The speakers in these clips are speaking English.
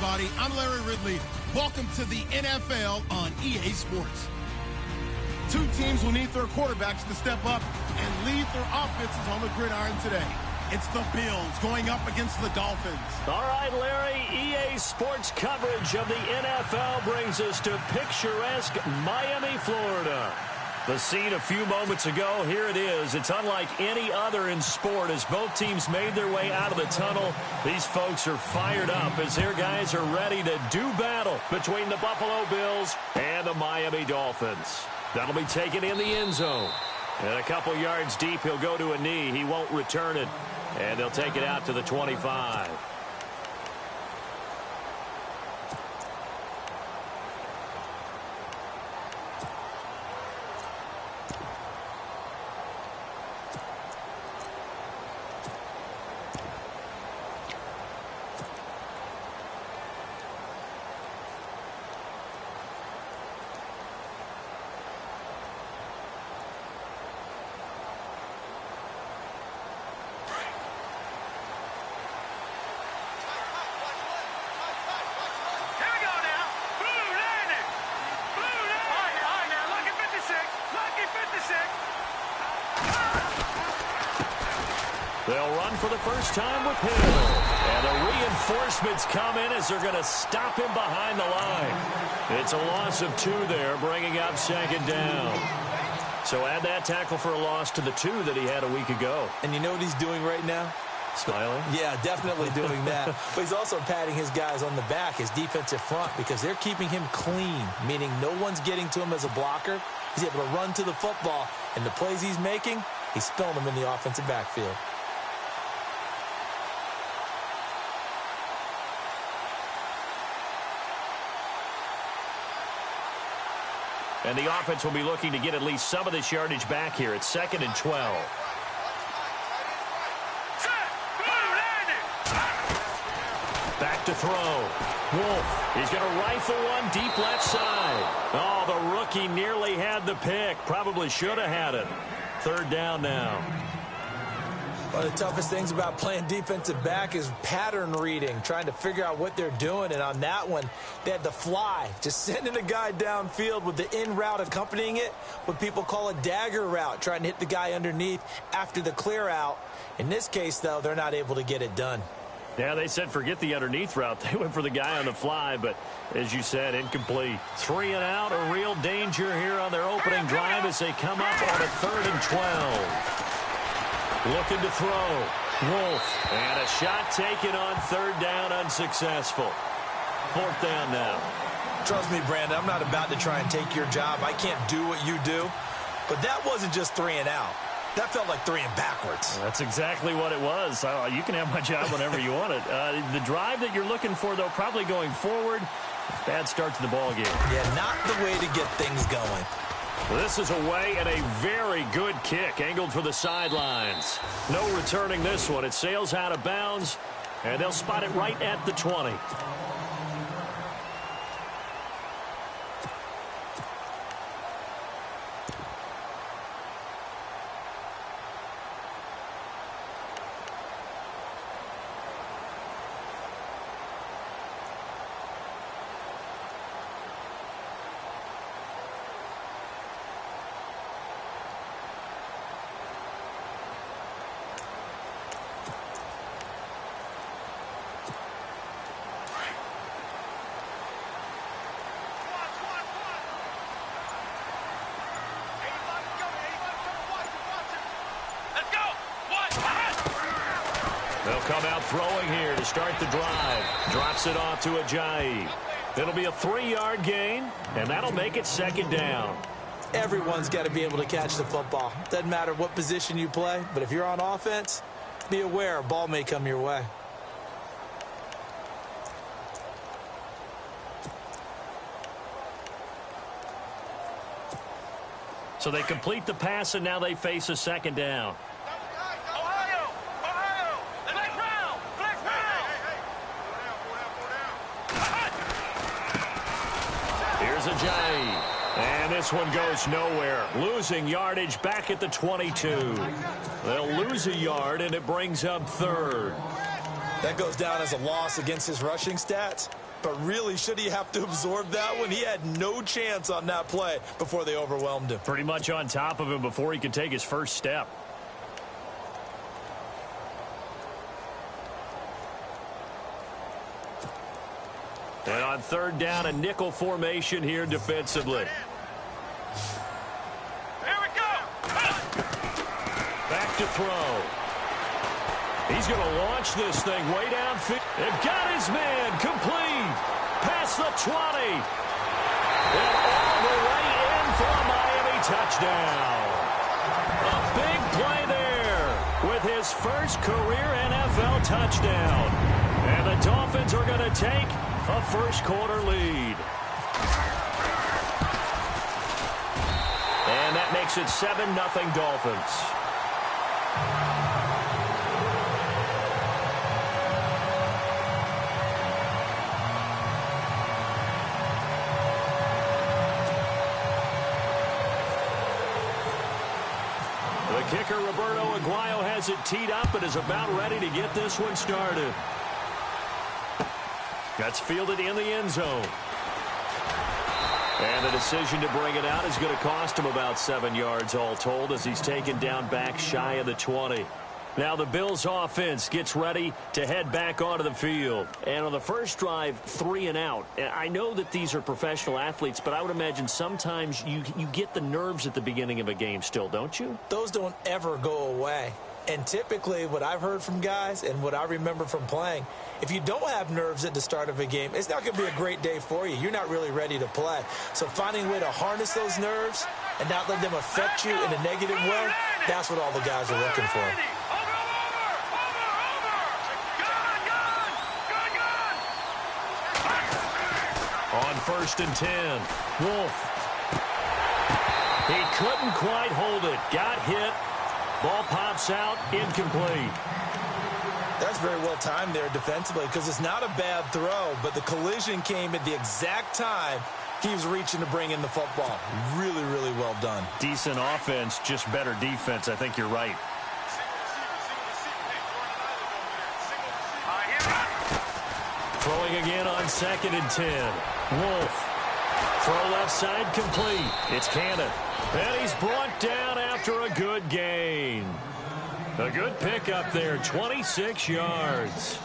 everybody. I'm Larry Ridley. Welcome to the NFL on EA Sports. Two teams will need their quarterbacks to step up and lead their offenses on the gridiron today. It's the Bills going up against the Dolphins. All right, Larry, EA Sports coverage of the NFL brings us to picturesque Miami, Florida. The scene a few moments ago, here it is. It's unlike any other in sport as both teams made their way out of the tunnel. These folks are fired up as their guys are ready to do battle between the Buffalo Bills and the Miami Dolphins. That'll be taken in the end zone. And a couple yards deep, he'll go to a knee. He won't return it. And they'll take it out to the 25. They'll run for the first time with Hill. And the reinforcements come in as they're going to stop him behind the line. It's a loss of 2 there, bringing up second down. So add that tackle for a loss to the 2 that he had a week ago. And you know what he's doing right now? Smiling? Yeah, definitely doing that. But he's also patting his guys on the back, his defensive front, because they're keeping him clean, meaning no one's getting to him as a blocker. He's able to run to the football, and the plays he's making, he's spilling them in the offensive backfield. And the offense will be looking to get at least some of this yardage back here. It's 2nd and 12. Back to throw. Wolf. He's going to rifle one deep left side. Oh, the rookie nearly had the pick. Probably should have had it. 3rd down now. One of the toughest things about playing defensive back is pattern reading, trying to figure out what they're doing. And on that one, they had to fly, just sending a guy downfield with the in route accompanying it, what people call a dagger route, trying to hit the guy underneath after the clear out. In this case, though, they're not able to get it done. Yeah, they said forget the underneath route. They went for the guy on the fly, but as you said, incomplete. 3 and out, a real danger here on their opening drive as they come up on a 3rd and 12. Looking to throw. Wolf. And a shot taken on 3rd down, unsuccessful. 4th down now. Trust me, Brandon, I'm not about to try and take your job. I can't do what you do. But that wasn't just 3 and out. That felt like 3 and backwards. That's exactly what it was. You can have my job whenever you want it. The drive that you're looking for, though, probably going forward. Bad start to the ball game. Yeah, not the way to get things going. This is away and a very good kick angled for the sidelines. No returning this one. It sails out of bounds, and they'll spot it right at the 20. They'll come out throwing here to start the drive. Drops it off to Ajayi. It'll be a 3-yard gain, and that'll make it 2nd down. Everyone's got to be able to catch the football. Doesn't matter what position you play, but if you're on offense, be aware a ball may come your way. So they complete the pass, and now they face a 2nd down. Ajayi. And this one goes nowhere. Losing yardage back at the 22. They'll lose a yard, and it brings up 3rd. That goes down as a loss against his rushing stats. But really, should he have to absorb that one? He had no chance on that play before they overwhelmed him. Pretty much on top of him before he could take his first step. And on third down, a nickel formation here defensively. Here we go. Back to throw. He's going to launch this thing way downfield. It got his man complete. Past the 20. And all the way in for a Miami touchdown. A big play there with his first career NFL touchdown. And the Dolphins are going to take a first-quarter lead. And that makes it 7-0 Dolphins. The kicker, Roberto Aguayo, has it teed up and is about ready to get this one started. That's fielded in the end zone. And the decision to bring it out is going to cost him about 7 yards all told as he's taken down back shy of the 20. Now the Bills offense gets ready to head back onto the field. And on the first drive, 3 and out. I know that these are professional athletes, but I would imagine sometimes you get the nerves at the beginning of a game still, don't you? Those don't ever go away. And typically what I've heard from guys and what I remember from playing, if you don't have nerves at the start of a game, it's not going to be a great day for you. You're not really ready to play. So finding a way to harness those nerves and not let them affect you in a negative way, that's what all the guys are looking for. On 1st and 10, Wolf. He couldn't quite hold it. Got hit. Ball pops out, incomplete. That's very well timed there defensively because it's not a bad throw, but the collision came at the exact time he was reaching to bring in the football. Really, really well done. Decent offense, just better defense. I think you're right. Throwing again on 2nd and 10. Wolf. Throw left side complete. It's Cannon. And he's brought down after a good gain. A good pickup there, 26 yards.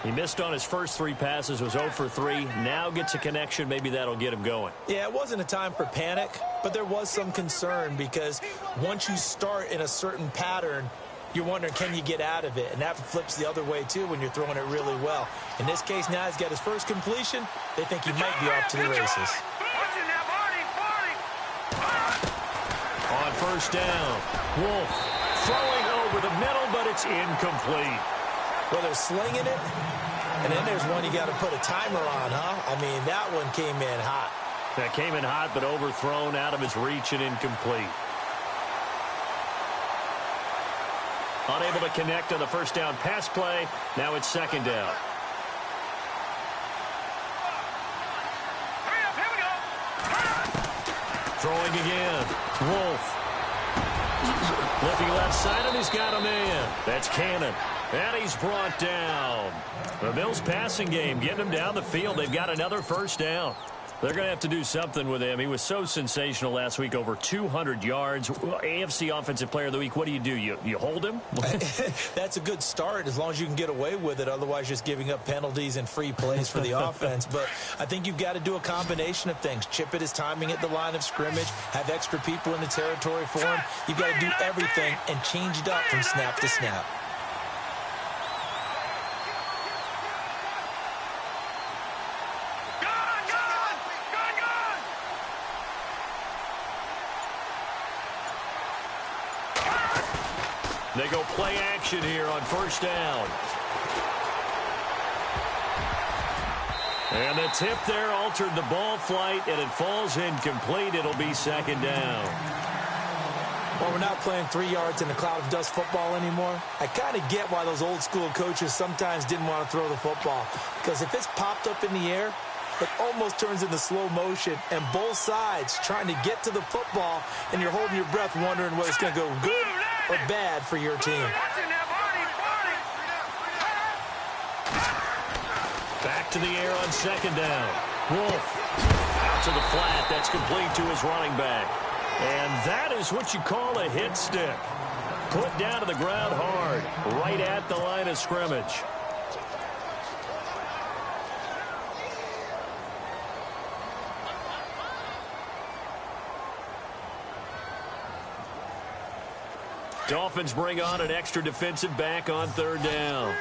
He missed on his first 3 passes, was 0 for 3. Now gets a connection. Maybe that'll get him going. Yeah, it wasn't a time for panic, but there was some concern because once you start in a certain pattern, you're wondering, can you get out of it? And that flips the other way, too, when you're throwing it really well. In this case, now he's got his first completion. They think he might be off to the races. On 1st down, Wolf throwing over the middle, but it's incomplete. Well, they're slinging it, and then there's one you got to put a timer on, huh? I mean, that one came in hot. That came in hot, but overthrown, out of his reach and incomplete. Unable to connect on the 1st down pass play. Now it's 2nd down. Throwing again. Wolf. Looking left side, and he's got a man. That's Cannon. And he's brought down. The Bills passing game getting him down the field. They've got another 1st down. They're going to have to do something with him. He was so sensational last week, over 200 yards. AFC Offensive Player of the Week, what do? You hold him? That's a good start as long as you can get away with it. Otherwise, just giving up penalties and free plays for the offense. But I think you've got to do a combination of things. Chip it his timing at the line of scrimmage, have extra people in the territory for him. You've got to do everything and change it up from snap to snap. They go play action here on 1st down. And the tip there altered the ball flight, and it falls incomplete. It'll be 2nd down. Well, we're not playing 3 yards in a cloud of dust football anymore. I kind of get why those old school coaches sometimes didn't want to throw the football. Because if it's popped up in the air, it almost turns into slow motion, and both sides trying to get to the football, and you're holding your breath wondering whether it's going to go good or bad for your team. Back to the air on second down. Wolf out to the flat. That's complete to his running back. And that is what you call a hit stick. Put down to the ground hard, right at the line of scrimmage. Dolphins bring on an extra defensive back on third down.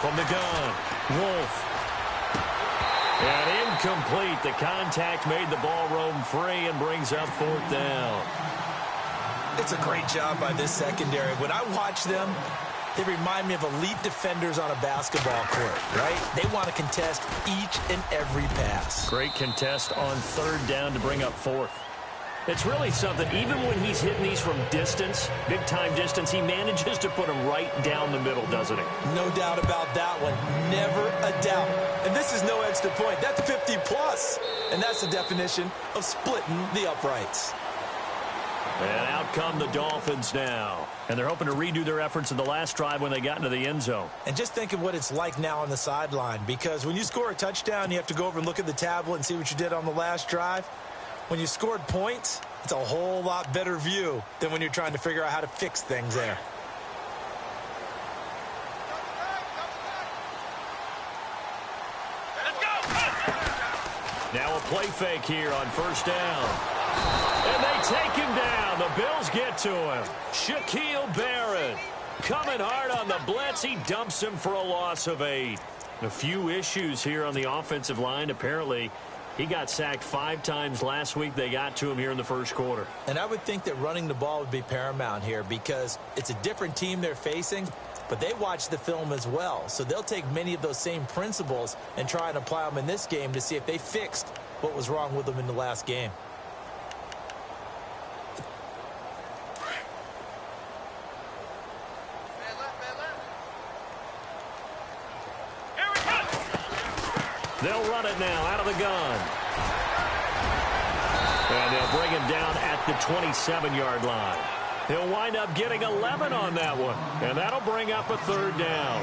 From the gun, Wolf. And incomplete. The contact made the ball roam free and brings up fourth down. It's a great job by this secondary. When I watch them, they remind me of elite defenders on a basketball court, right? They want to contest each and every pass. Great contest on third down to bring up fourth. It's really something. Even when he's hitting these from distance, big-time distance, he manages to put them right down the middle, doesn't he? No doubt about that one. Never a doubt. And this is no extra point. That's 50-plus. And that's the definition of splitting the uprights. And out come the Dolphins now. And they're hoping to redo their efforts in the last drive when they got into the end zone. And just think of what it's like now on the sideline. Because when you score a touchdown, you have to go over and look at the tablet and see what you did on the last drive. When you scored points, it's a whole lot better view than when you're trying to figure out how to fix things there. Now a play fake here on first down. And they take him down. The Bills get to him. Shaquille Barrett coming hard on the blitz. He dumps him for a loss of 8. A few issues here on the offensive line. Apparently, he got sacked 5 times last week. They got to him here in the first quarter. And I would think that running the ball would be paramount here because it's a different team they're facing, but they watch the film as well. So they'll take many of those same principles and try and apply them in this game to see if they fixed what was wrong with them in the last game. They'll run it now out of the gun. And they'll bring him down at the 27-yard line. He'll wind up getting 11 on that one. And that'll bring up a third down.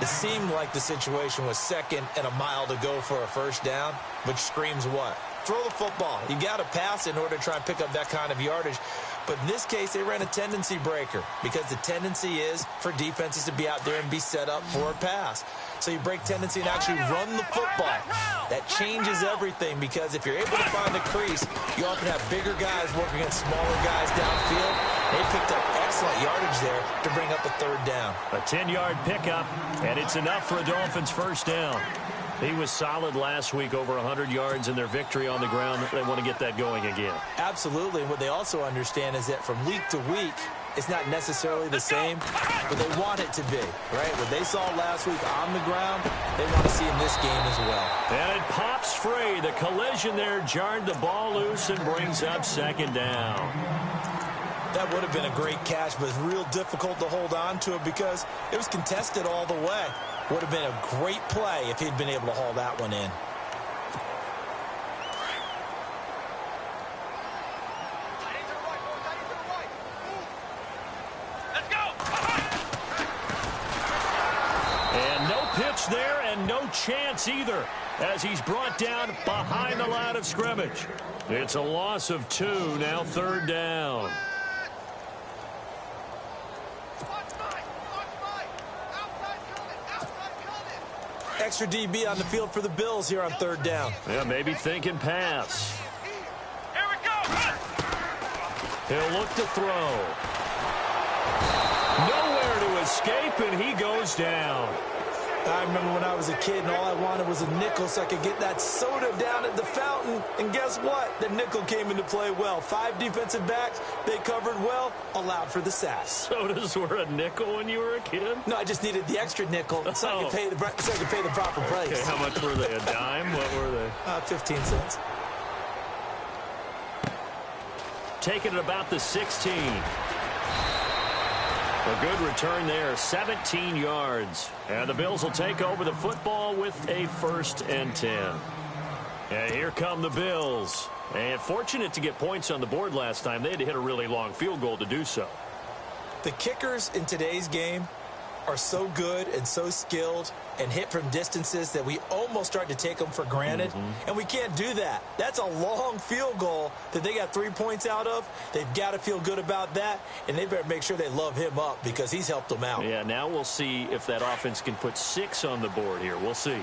It seemed like the situation was second and a mile to go for a first down, which screams what? Throw the football. You got to pass in order to try and pick up that kind of yardage. But in this case, they ran a tendency breaker because the tendency is for defenses to be out there and be set up for a pass. So you break tendency and actually run the football. That changes everything because if you're able to find the crease, you often have bigger guys working against smaller guys downfield. They picked up excellent yardage there to bring up a third down. A 10-yard pickup, and it's enough for a Dolphins first down. He was solid last week, over 100 yards in their victory on the ground. They want to get that going again. Absolutely. What they also understand is that from week to week, it's not necessarily the same, but they want it to be, right? What they saw last week on the ground, they want to see in this game as well. And it pops free. The collision there jarred the ball loose and brings up second down. That would have been a great catch, but it's real difficult to hold on to it because it was contested all the way. Would have been a great play if he'd been able to haul that one in. And no pitch there and no chance either as he's brought down behind the line of scrimmage. It's a loss of 2, now third down. Extra DB on the field for the Bills here on third down. Yeah, maybe thinking pass. Here we go. He'll look to throw. Nowhere to escape, and he goes down. I remember when I was a kid and all I wanted was a nickel so I could get that soda down at the fountain. And guess what? The nickel came into play well. 5 defensive backs, they covered well, allowed for the sack. Sodas were a nickel when you were a kid? No, I just needed the extra nickel so I could pay the proper price. Okay, how much were they? A dime? What were they? 15 cents. Taking it about the 16. A good return there, 17 yards. And the Bills will take over the football with a 1st and 10. And here come the Bills. And fortunate to get points on the board last time. They had to hit a really long field goal to do so. The kickers in today's game are so good and so skilled and hit from distances that we almost start to take them for granted. And we can't do that. That's a long field goal that they got 3 points out of. They've got to feel good about that, and they better make sure they love him up because he's helped them out. Yeah, now we'll see if that offense can put 6 on the board here. We'll see.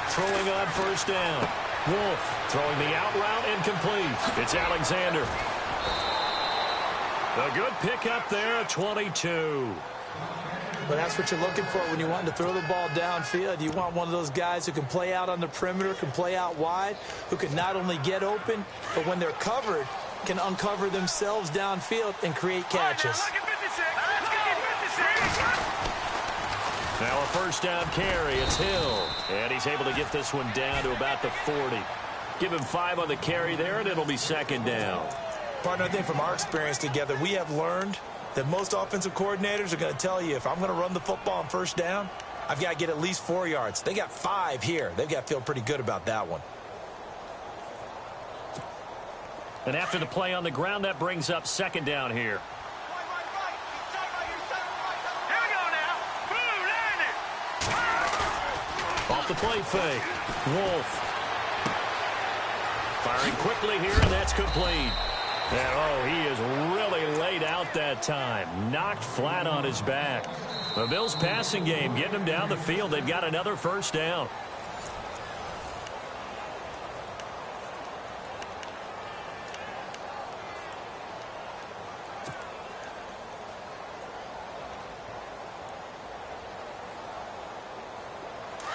Throwing on 1st down. Wolf throwing the out route incomplete. It's Alexander. A good pickup there, 22. But that's what you're looking for when you want to throw the ball downfield. You want one of those guys who can play out on the perimeter, can play out wide, who can not only get open, but when they're covered, can uncover themselves downfield and create catches. Now a 1st down carry. It's Hill. And he's able to get this one down to about the 40. Give him 5 on the carry there, and it'll be 2nd down. Partner, I think from our experience together, we have learned that most offensive coordinators are going to tell you, if I'm going to run the football on 1st down, I've got to get at least 4 yards. They got 5 here. They've got to feel pretty good about that one. And after the play on the ground, that brings up 2nd down here. Off the play fake. Wolf. Firing quickly here, and that's complete. And, oh, he is really laid out that time. Knocked flat on his back. The Bills' passing game, getting him down the field. They've got another 1st down.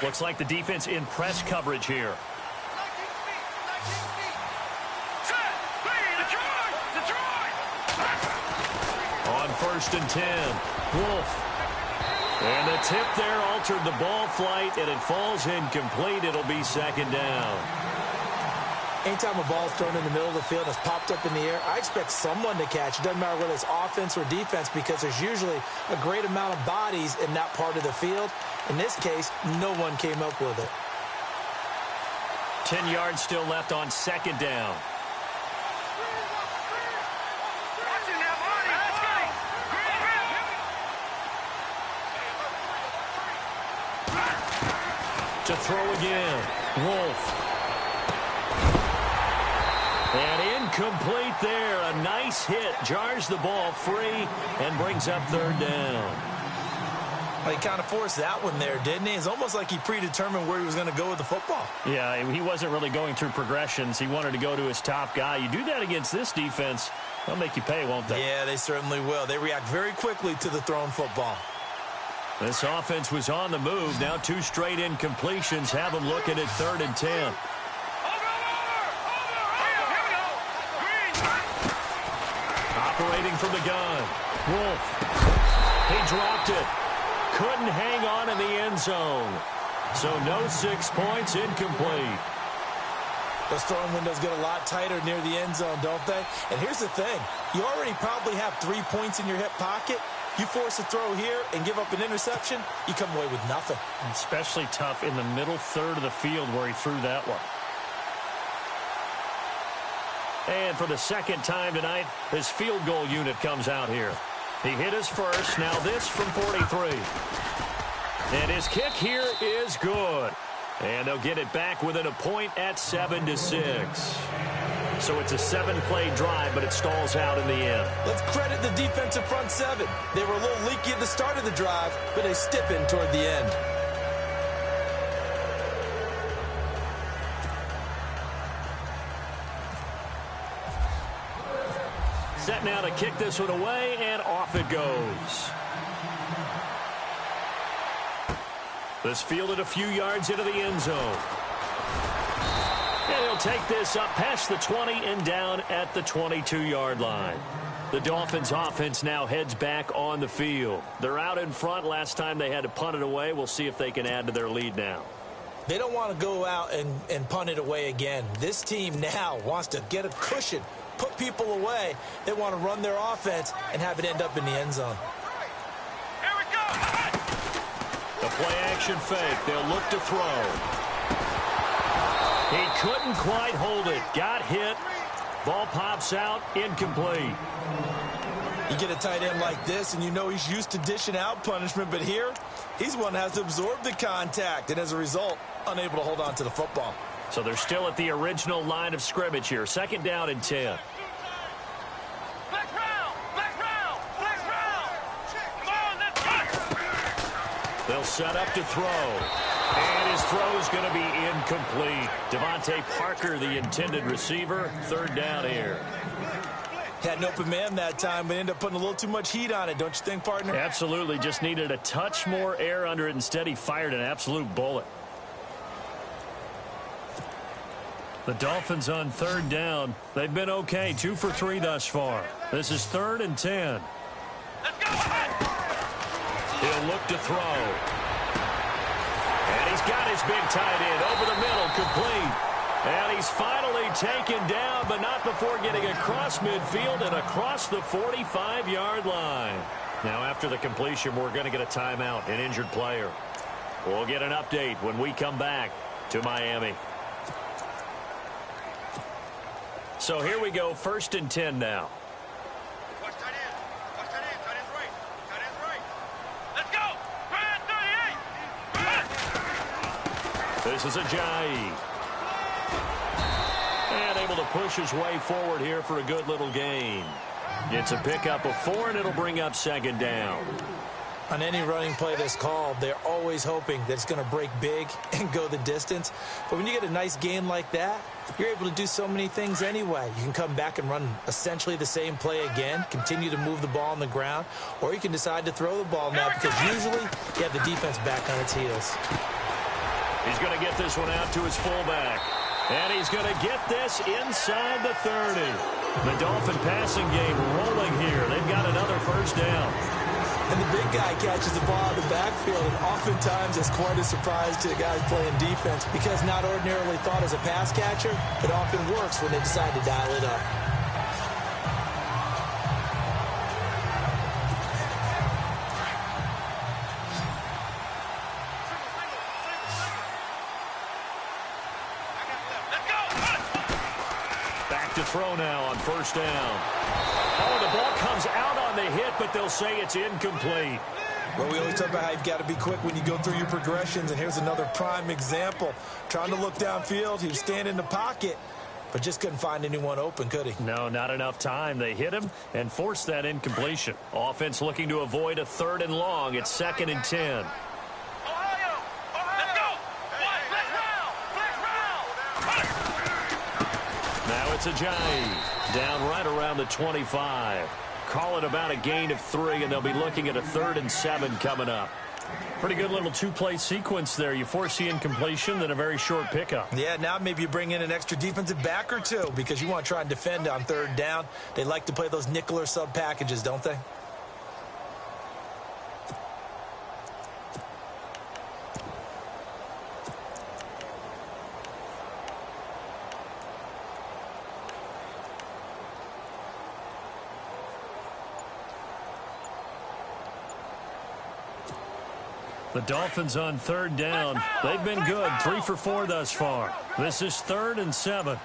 Looks like the defense in press coverage here. On 1st and 10, Wolf. And the tip there altered the ball flight, and it falls incomplete. It'll be 2nd down. Anytime a ball is thrown in the middle of the field and it's popped up in the air, I expect someone to catch. It doesn't matter whether it's offense or defense because there's usually a great amount of bodies in that part of the field. In this case, no one came up with it. 10 yards still left on 2nd down. To throw again. Wolf. And incomplete there. A nice hit. Jars the ball free and brings up 3rd down. Well, he kind of forced that one there, didn't he? It's almost like he predetermined where he was going to go with the football. Yeah, he wasn't really going through progressions. He wanted to go to his top guy. You do that against this defense, they'll make you pay, won't they? Yeah, they certainly will. They react very quickly to the thrown football. This offense was on the move. Now 2 straight incompletions have them looking at 3rd and 10. Operating from the gun. Wolf. He dropped it. Couldn't hang on in the end zone. So no 6 points, incomplete. Those throwing windows get a lot tighter near the end zone, don't they? And here's the thing. You already probably have 3 points in your hip pocket. You force a throw here and give up an interception, you come away with nothing. Especially tough in the middle third of the field where he threw that one. And for the 2nd time tonight, his field goal unit comes out here. He hit his first, now this from 43. And his kick here is good. And they'll get it back within a point at 7-6. So it's a 7-play drive, but it stalls out in the end. Let's credit the defensive front 7. They were a little leaky at the start of the drive, but they stiffened toward the end. Set now to kick this one away, and off it goes. This fielded a few yards into the end zone. And he'll take this up past the 20 and down at the 22-yard line. The Dolphins offense now heads back on the field. They're out in front. Last time they had to punt it away. We'll see if they can add to their lead now. They don't want to go out and punt it away again. This team now wants to get a cushion, put people away. They want to run their offense and have it end up in the end zone. Here we go. The play action fake. They'll look to throw. He couldn't quite hold it. Got hit. Ball pops out. Incomplete. You get a tight end like this, and you know he's used to dishing out punishment, but here, he's one that has to absorb the contact, and as a result, unable to hold on to the football. So they're still at the original line of scrimmage here. 2nd down and 10. Flex round. Flex round. Flex round. Come on, let's go. They'll set up to throw. And his throw is going to be incomplete. Devontae Parker, the intended receiver. 3rd down here. Had an open man that time, but ended up putting a little too much heat on it, don't you think, partner? Absolutely. Just needed a touch more air under it. Instead, he fired an absolute bullet. The Dolphins on 3rd down. They've been okay. 2 for 3 thus far. This is 3rd and 10. Let's go. He'll look to throw. And he's got his big tight end over the middle, complete. And he's finally taken down, but not before getting across midfield and across the 45-yard line. Now, after the completion, we're going to get a timeout, an injured player. We'll get an update when we come back to Miami. So here we go, 1st and 10 now. Watch tight end. Watch tight end. Tight end's right. Tight end's right. Let's go. Tight end 38. This is Ajayi. And able to push his way forward here for a good little gain. It's a pickup of 4, and it'll bring up 2nd down. On any running play that's called, they're always hoping that it's going to break big and go the distance. But when you get a nice gain like that, you're able to do so many things anyway. You can come back and run essentially the same play again, continue to move the ball on the ground, or you can decide to throw the ball now because usually you have the defense back on its heels. He's going to get this one out to his fullback. And he's going to get this inside the 30. The Dolphin passing game rolling here. They've got another 1st down. And the big guy catches the ball in the backfield, and oftentimes it's quite a surprise to the guys playing defense because not ordinarily thought as a pass catcher, it often works when they decide to dial it up. Back to throw now on 1st down. Oh, the ball comes out on the hit, but they'll say it's incomplete. Well, we always talk about how you've got to be quick when you go through your progressions, and here's another prime example. Trying to look downfield, he was standing in the pocket, but just couldn't find anyone open, could he? No, not enough time. They hit him and forced that incompletion. Offense looking to avoid a 3rd and long. It's 2nd and 10. Ohio. Let's go. Flex round. Now it's Ajayi. Down right around the 25. Call it about a gain of 3, and they'll be looking at a 3rd and 7 coming up. Pretty good little 2-play sequence there. You force the incompletion, then a very short pickup. Yeah, now maybe you bring in an extra defensive back or 2 because you want to try and defend on 3rd down. They like to play those nickel or sub packages, don't they? The Dolphins on 3rd down. They've been good. 3 for 4 thus far. This is 3rd and 7.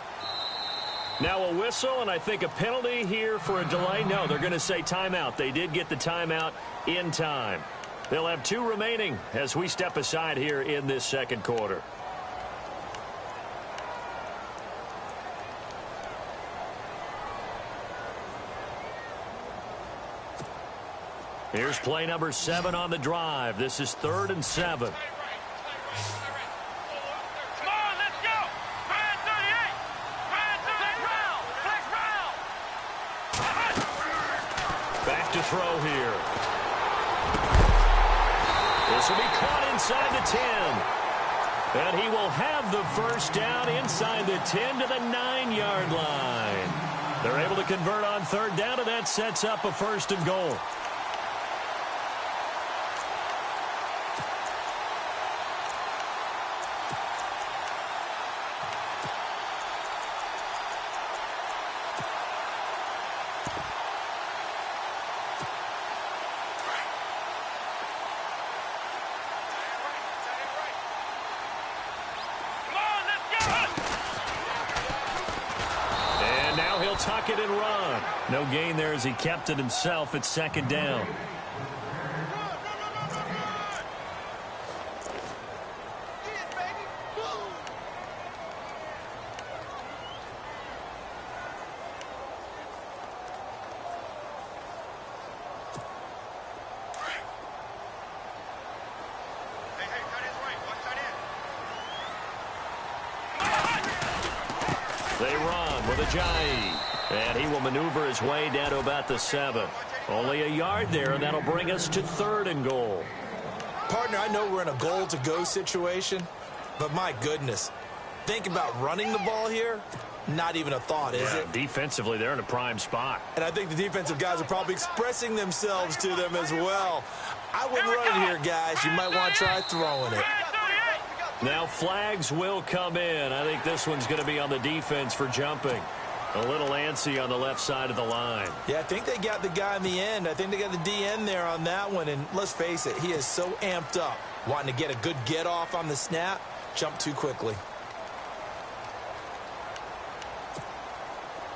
Now a whistle, and I think a penalty here for a delay. No, they're going to say timeout. They did get the timeout in time. They'll have 2 remaining as we step aside here in this 2nd quarter. Here's play number 7 on the drive. This is 3rd and 7. Come on, let's go. Flex round. Flex round. Back to throw here. This will be caught inside the 10. And he will have the 1st down inside the 10 to the 9-yard line. They're able to convert on 3rd down, and that sets up a 1st and goal. tuck it and run. No gain there as he kept it himself. It's second down. They run with Ajayi, and he will maneuver his way down to about the 7. Only a yard there, and that'll bring us to 3rd and goal. Partner, I know we're in a goal-to-go situation, but my goodness, think about running the ball here. Not even a thought, is it? Defensively, they're in a prime spot. And I think the defensive guys are probably expressing themselves to them as well. I wouldn't run it here, guys. You might want to try throwing it. Now flags will come in. I think this one's going to be on the defense for jumping. A little antsy on the left side of the line. Yeah, I think they got the guy in the end. I think they got the DN there on that one. And let's face it, he is so amped up, wanting to get a good get off on the snap, jump too quickly.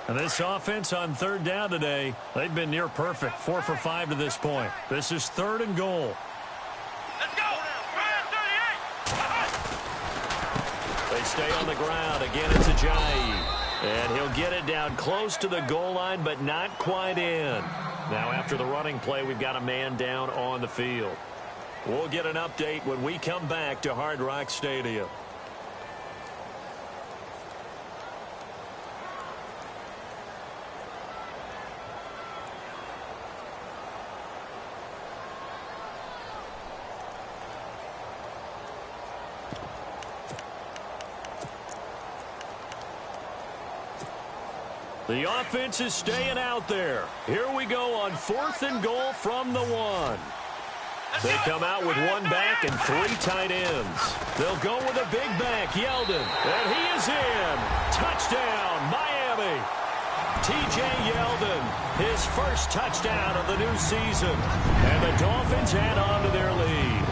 And this offense on 3rd down today, they've been near perfect. 4 for 5 to this point. This is 3rd and goal. Let's go. They stay on the ground. Again, it's Ajayi. And he'll get it down close to the goal line, but not quite in. Now, after the running play, we've got a man down on the field. We'll get an update when we come back to Hard Rock Stadium. The offense is staying out there. Here we go on 4th and goal from the 1. They come out with 1 back and 3 tight ends. They'll go with a big back, Yeldon. And he is in. Touchdown, Miami. T.J. Yeldon, his first touchdown of the new season. And the Dolphins add on to their lead.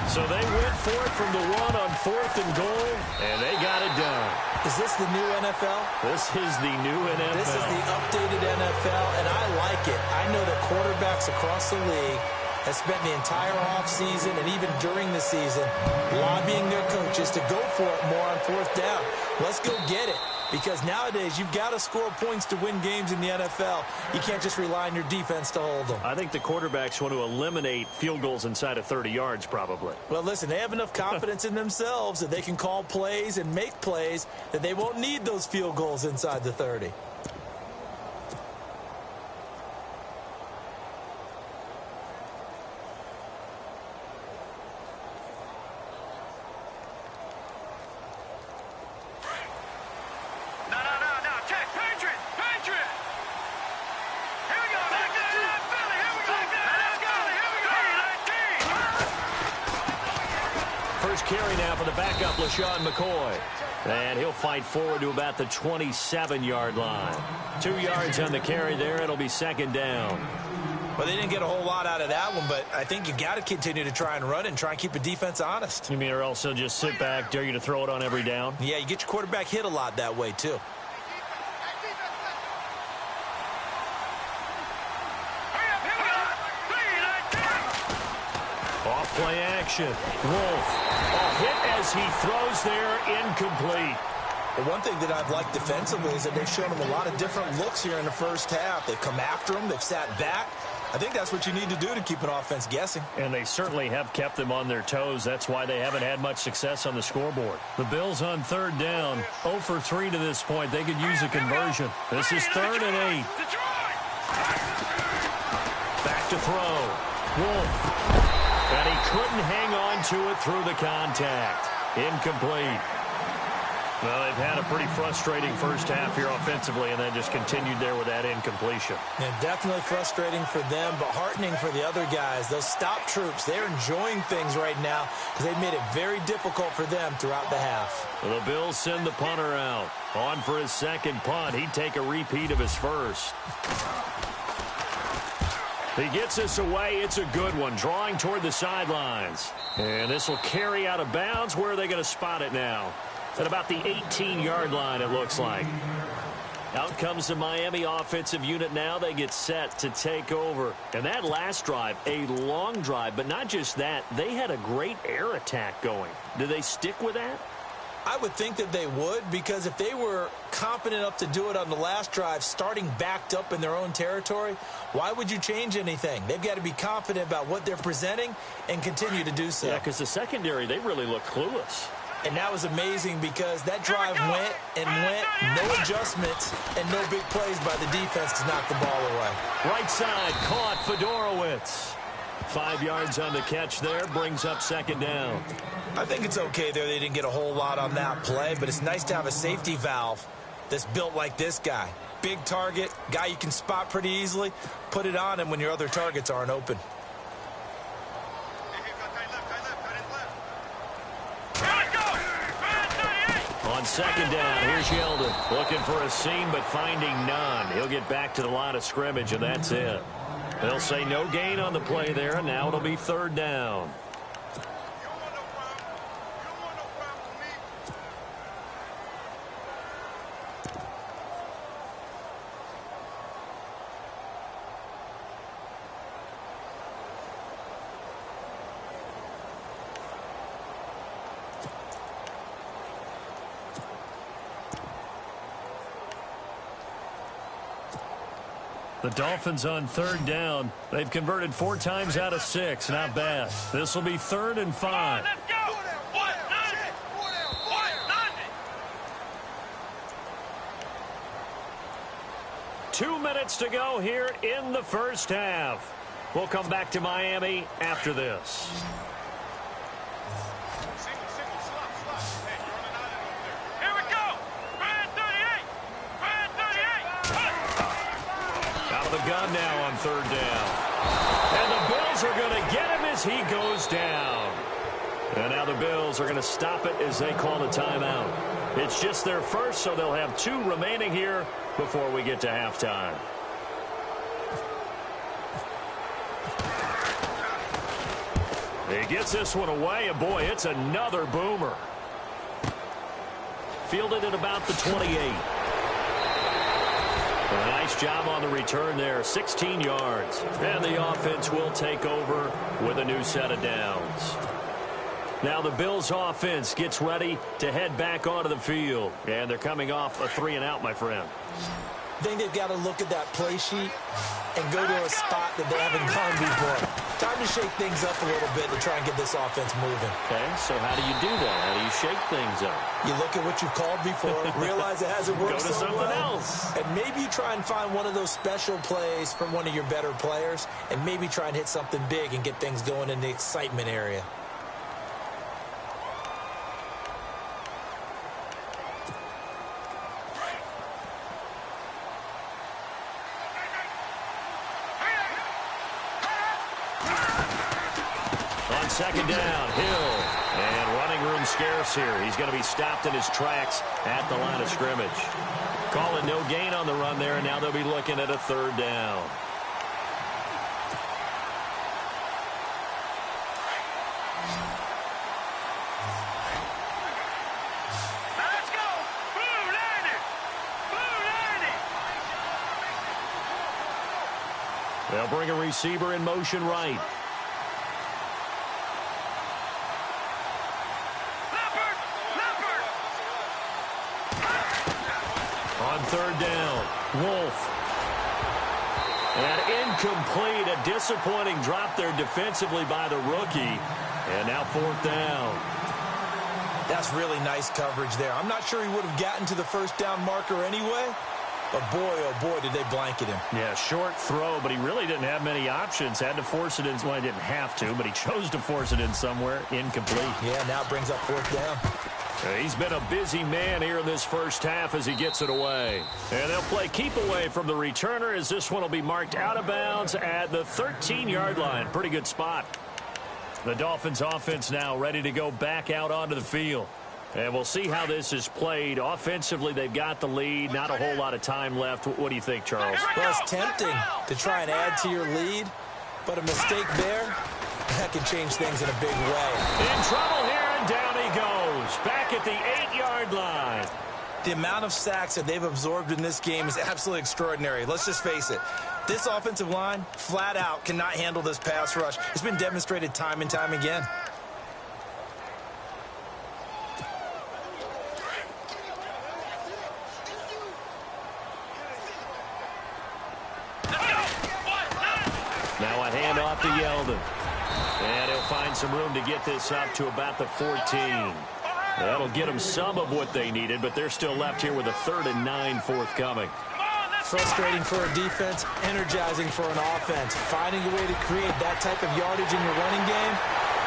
So they went for it from the 1 on 4th and goal, and they got it done. Is this the new NFL? This is the new NFL. This is the updated NFL, and I like it. I know that quarterbacks across the league have spent the entire offseason and even during the season lobbying their coaches to go for it more on 4th down. Let's go get it. Because nowadays, you've got to score points to win games in the NFL. You can't just rely on your defense to hold them. I think the quarterbacks want to eliminate field goals inside of 30 yards, probably. Well, listen, they have enough confidence in themselves that they can call plays and make plays that they won't need those field goals inside the 30. Carry now for the backup, LaShawn McCoy. And he'll fight forward to about the 27-yard line. 2 yards on the carry there. It'll be 2nd down. Well, they didn't get a whole lot out of that one, but I think you got to continue to try and run and try and keep the defense honest. You mean or also just sit back, dare you to throw it on every down? Yeah, you get your quarterback hit a lot that way, too. Off-play action. Wolf. A hit as he throws there, incomplete. The one thing that I've liked defensively is that they've shown him a lot of different looks here in the first half. They've come after him. They've sat back. I think that's what you need to do to keep an offense guessing. And they certainly have kept them on their toes. That's why they haven't had much success on the scoreboard. The Bills on 3rd down. 0 for 3 to this point. They could use a conversion. This is 3rd and 8. Back to throw. Wolf. And he couldn't hang on to it through the contact. Incomplete. Well, they've had a pretty frustrating first half here offensively, and then just continued there with that incompletion. Yeah, definitely frustrating for them, but heartening for the other guys. Those stop troops, they're enjoying things right now because they've made it very difficult for them throughout the half. Well, the Bills send the punter out. On for his 2nd punt. He'd take a repeat of his first. He gets this away. It's a good one, drawing toward the sidelines. And this will carry out of bounds. Where are they going to spot it now? At about the 18-yard line, it looks like. Out comes the Miami offensive unit now. They get set to take over. And that last drive, a long drive, but not just that. They had a great air attack going. Do they stick with that? I would think that they would, because if they were confident enough to do it on the last drive, starting backed up in their own territory, why would you change anything? They've got to be confident about what they're presenting and continue to do so. Yeah, because the secondary, they really look clueless. And that was amazing because that drive went and went, no adjustments, and no big plays by the defense to knock the ball away. Right side, caught Fedorowicz. 5 yards on the catch there, brings up second down. I think it's okay there. They didn't get a whole lot on that play, but it's nice to have a safety valve that's built like this guy. Big target, guy you can spot pretty easily. Put it on him when your other targets aren't open. On second down, here's Yeldon. Looking for a seam, but finding none. He'll get back to the line of scrimmage, and that's it. They'll say no gain on the play there, and now it'll be third down. The Dolphins on third down. They've converted 4 times out of 6. Not bad. This will be 3rd and 5. Let's go. 2 minutes to go here in the first half. We'll come back to Miami after this. Here we go. Brad 38. Brad 38. Out of the gun now on third down. And the Bills are going to get him as he goes down. And now the Bills are going to stop it as they call the timeout. It's just their first, so they'll have 2 remaining here before we get to halftime. He gets this one away, and boy, it's another boomer. Fielded at about the 28. A nice job on the return there, 16 yards. And the offense will take over with a new set of downs. Now the Bills offense gets ready to head back onto the field. And they're coming off a 3-and-out, my friend. I think they've got to look at that play sheet and go to a spot that they haven't gone before. Time to shake things up a little bit to try and get this offense moving. Okay, so how do you do that? How do you shake things up? You look at what you've called before, realize it hasn't worked Go to so something well, else. and maybe you try and find one of those special plays from one of your better players, and maybe try and hit something big and get things going in the excitement area. Second down, Hill. And running room scarce here. He's going to be stopped in his tracks at the line of scrimmage. Calling no gain on the run there, and now they'll be looking at a third down. Let's go. Blue landed. Blue landed. They'll bring a receiver in motion right. Third down, Wolf. And incomplete, a disappointing drop there defensively by the rookie. And now 4th down. That's really nice coverage there. I'm not sure he would have gotten to the first down marker anyway, but boy, oh boy, did they blanket him. Yeah, short throw, but he really didn't have many options. Had to force it in. Well, he didn't have to, but he chose to force it in somewhere. Incomplete. Yeah, now it brings up 4th down. He's been a busy man here in this first half as he gets it away. And they'll play keep away from the returner as this one will be marked out of bounds at the 13-yard line. Pretty good spot. The Dolphins offense now ready to go back out onto the field. And we'll see how this is played. Offensively, they've got the lead. Not a whole lot of time left. What do you think, Charles? Well, it's tempting to try and add to your lead, but a mistake there, that can change things in a big way. In trouble here, and down he goes. Back at the 8-yard line. The amount of sacks that they've absorbed in this game is absolutely extraordinary. Let's just face it. This offensive line, flat out, cannot handle this pass rush. It's been demonstrated time and time again. Now a handoff to Yeldon. And he'll find some room to get this up to about the 14. That'll get them some of what they needed, but they're still left here with a 3rd and 9 forthcoming. Frustrating for a defense, energizing for an offense. Finding a way to create that type of yardage in your running game,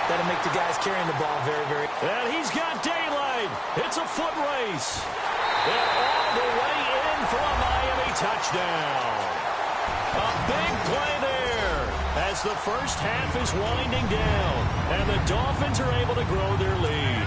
that'll make the guys carrying the ball very, very... And he's got daylight. It's a foot race. And all the way in for a Miami touchdown. A big play there as the first half is winding down, and the Dolphins are able to grow their lead.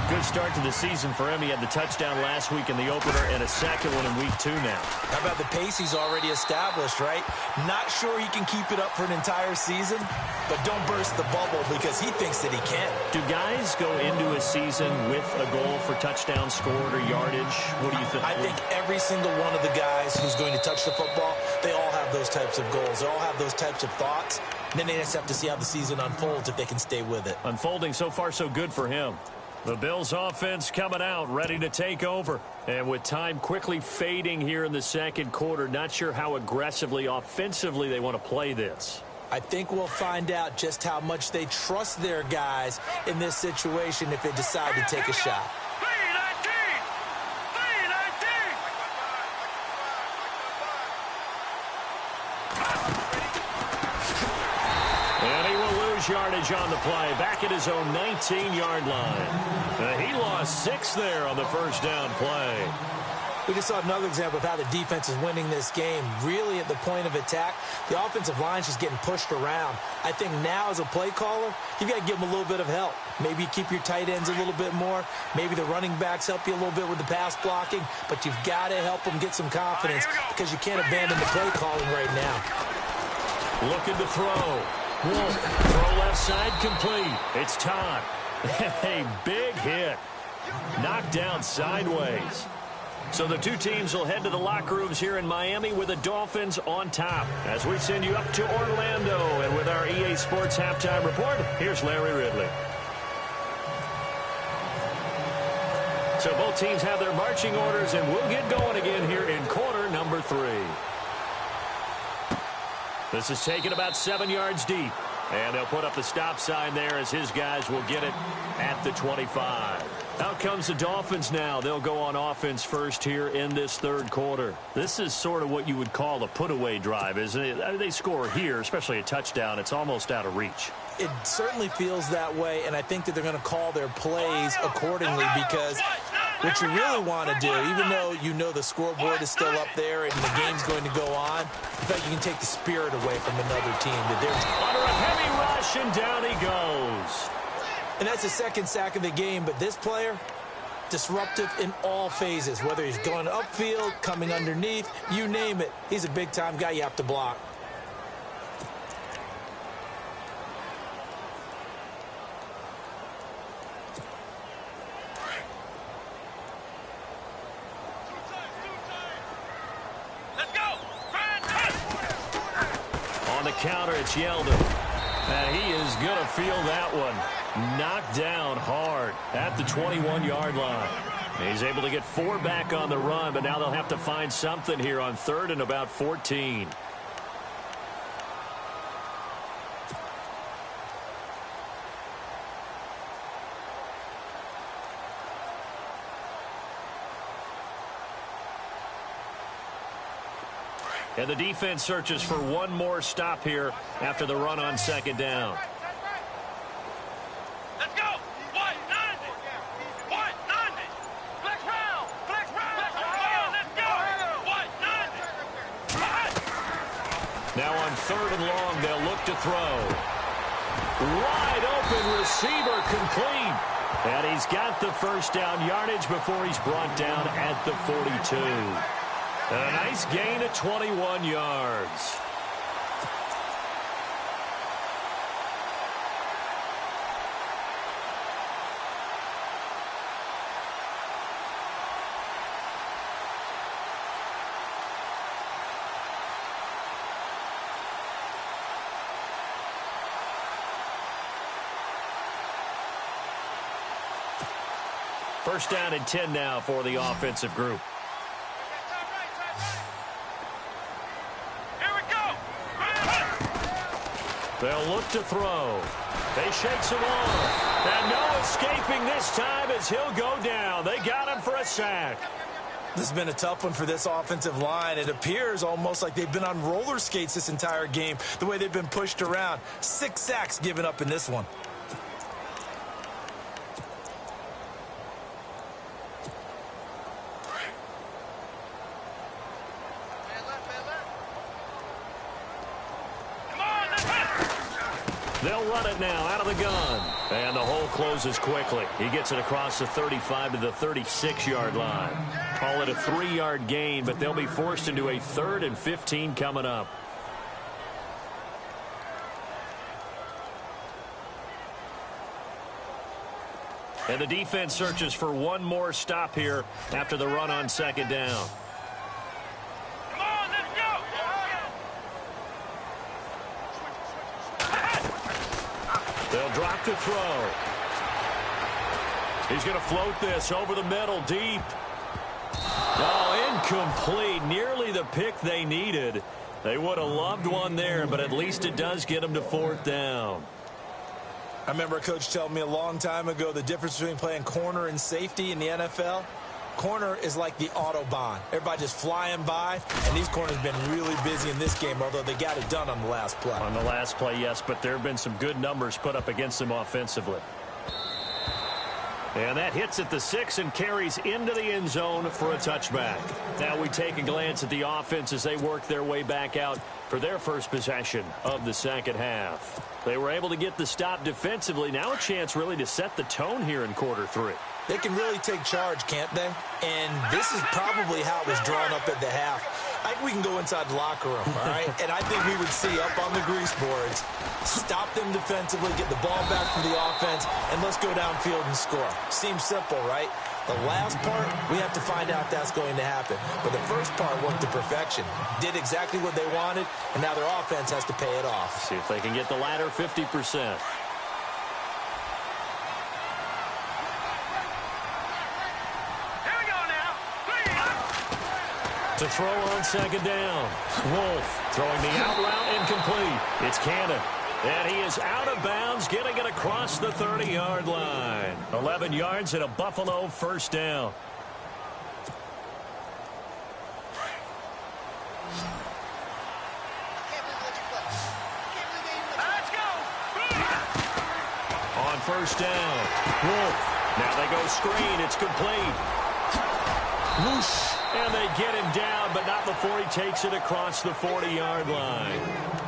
Good start to the season for him. He had the touchdown last week in the opener and a second one in week 2 now. How about the pace he's already established, right? Not sure he can keep it up for an entire season, but don't burst the bubble because he thinks that he can. Do guys go into a season with a goal for touchdown scored or yardage? What do you think? I think every single one of the guys who's going to touch the football, they all have those types of goals. They all have those types of thoughts. And then they just have to see how the season unfolds if they can stay with it. Unfolding so far so good for him. The Bills offense coming out, ready to take over. And with time quickly fading here in the second quarter, not sure how aggressively, offensively they want to play this. I think we'll find out just how much they trust their guys in this situation if they decide to take a shot. Yardage on the play, back at his own 19-yard line. He lost 6 there on the first down play. We just saw another example of how the defense is winning this game. Really at the point of attack, the offensive line is just getting pushed around. I think now as a play caller, you've got to give them a little bit of help. Maybe you keep your tight ends a little bit more. Maybe the running backs help you a little bit with the pass blocking. But you've got to help them get some confidence because you can't abandon the play calling right now. Looking to throw. Wolf, throw left side complete. It's Todd. A big hit. Knocked down sideways. So the two teams will head to the locker rooms here in Miami with the Dolphins on top. As we send you up to Orlando, and with our EA Sports Halftime Report, here's Larry Ridley. So both teams have their marching orders, and we'll get going again here in quarter number 3. This is taken about 7 yards deep. And they'll put up the stop sign there as his guys will get it at the 25. Out comes the Dolphins now. They'll go on offense first here in this third quarter. This is sort of what you would call a put-away drive, isn't it? I mean, they score here, especially a touchdown. It's almost out of reach. It certainly feels that way, and I think that they're going to call their plays accordingly because what you really want to do, even though you know the scoreboard is still up there and the game's going to go on, I feel like you can take the spirit away from another team. That they're under a heavy rush, and down he goes. And that's the second sack of the game, but this player, disruptive in all phases, whether he's going upfield, coming underneath, you name it. He's a big-time guy you have to block. On the counter, it's Yeldon. And he is going to feel that one. Knocked down hard at the 21-yard line. He's able to get 4 back on the run, but now they'll have to find something here on 3rd and about 14. And the defense searches for one more stop here after the run on 2nd down. Let's go! White 90! White 90! Flex round! Flex round! Let's go! White 90! Now on 3rd and long, they'll look to throw. Wide open receiver complete. And he's got the first down yardage before he's brought down at the 42. A nice gain of 21 yards. First down and 10 now for the offensive group. Here we go. They'll look to throw. They shakes him off. And no escaping this time as he'll go down. They got him for a sack. This has been a tough one for this offensive line. It appears almost like they've been on roller skates this entire game, the way they've been pushed around. 6 sacks given up in this one. They'll run it now out of the gun. And the hole closes quickly. He gets it across the 35 to the 36-yard line. Call it a 3-yard gain, but they'll be forced into a 3rd and 15 coming up. And the defense searches for one more stop here after the run on 2nd down. Come on, let's go. They'll drop to throw. He's going to float this over the middle deep. Oh, incomplete. Nearly the pick they needed. They would have loved one there, but at least it does get them to 4th down. I remember a coach telling me a long time ago the difference between playing corner and safety in the NFL. Corner is like the Autobahn. Everybody just flying by, and these corners have been really busy in this game, although they got it done on the last play. On the last play, yes, but there have been some good numbers put up against them offensively. And that hits at the 6 and carries into the end zone for a touchback. Now we take a glance at the offense as they work their way back out for their first possession of the second half. They were able to get the stop defensively. Now a chance really to set the tone here in quarter 3. They can really take charge, can't they? And this is probably how it was drawn up at the half. I think we can go inside the locker room, all right? And I think we would see up on the grease boards, stop them defensively, get the ball back from the offense, and let's go downfield and score. Seems simple, right? The last part, we have to find out if that's going to happen. But the first part worked to perfection. Did exactly what they wanted, and now their offense has to pay it off. See if they can get the latter 50%. To throw on 2nd down. Wolf throwing the out route incomplete. It's Cannon. And he is out of bounds, getting it across the 30-yard line. 11 yards and a Buffalo first down. Let's go. On first down. Wolf. Now they go screen. It's complete. Whoosh. And they get him down, but not before he takes it across the 40-yard line.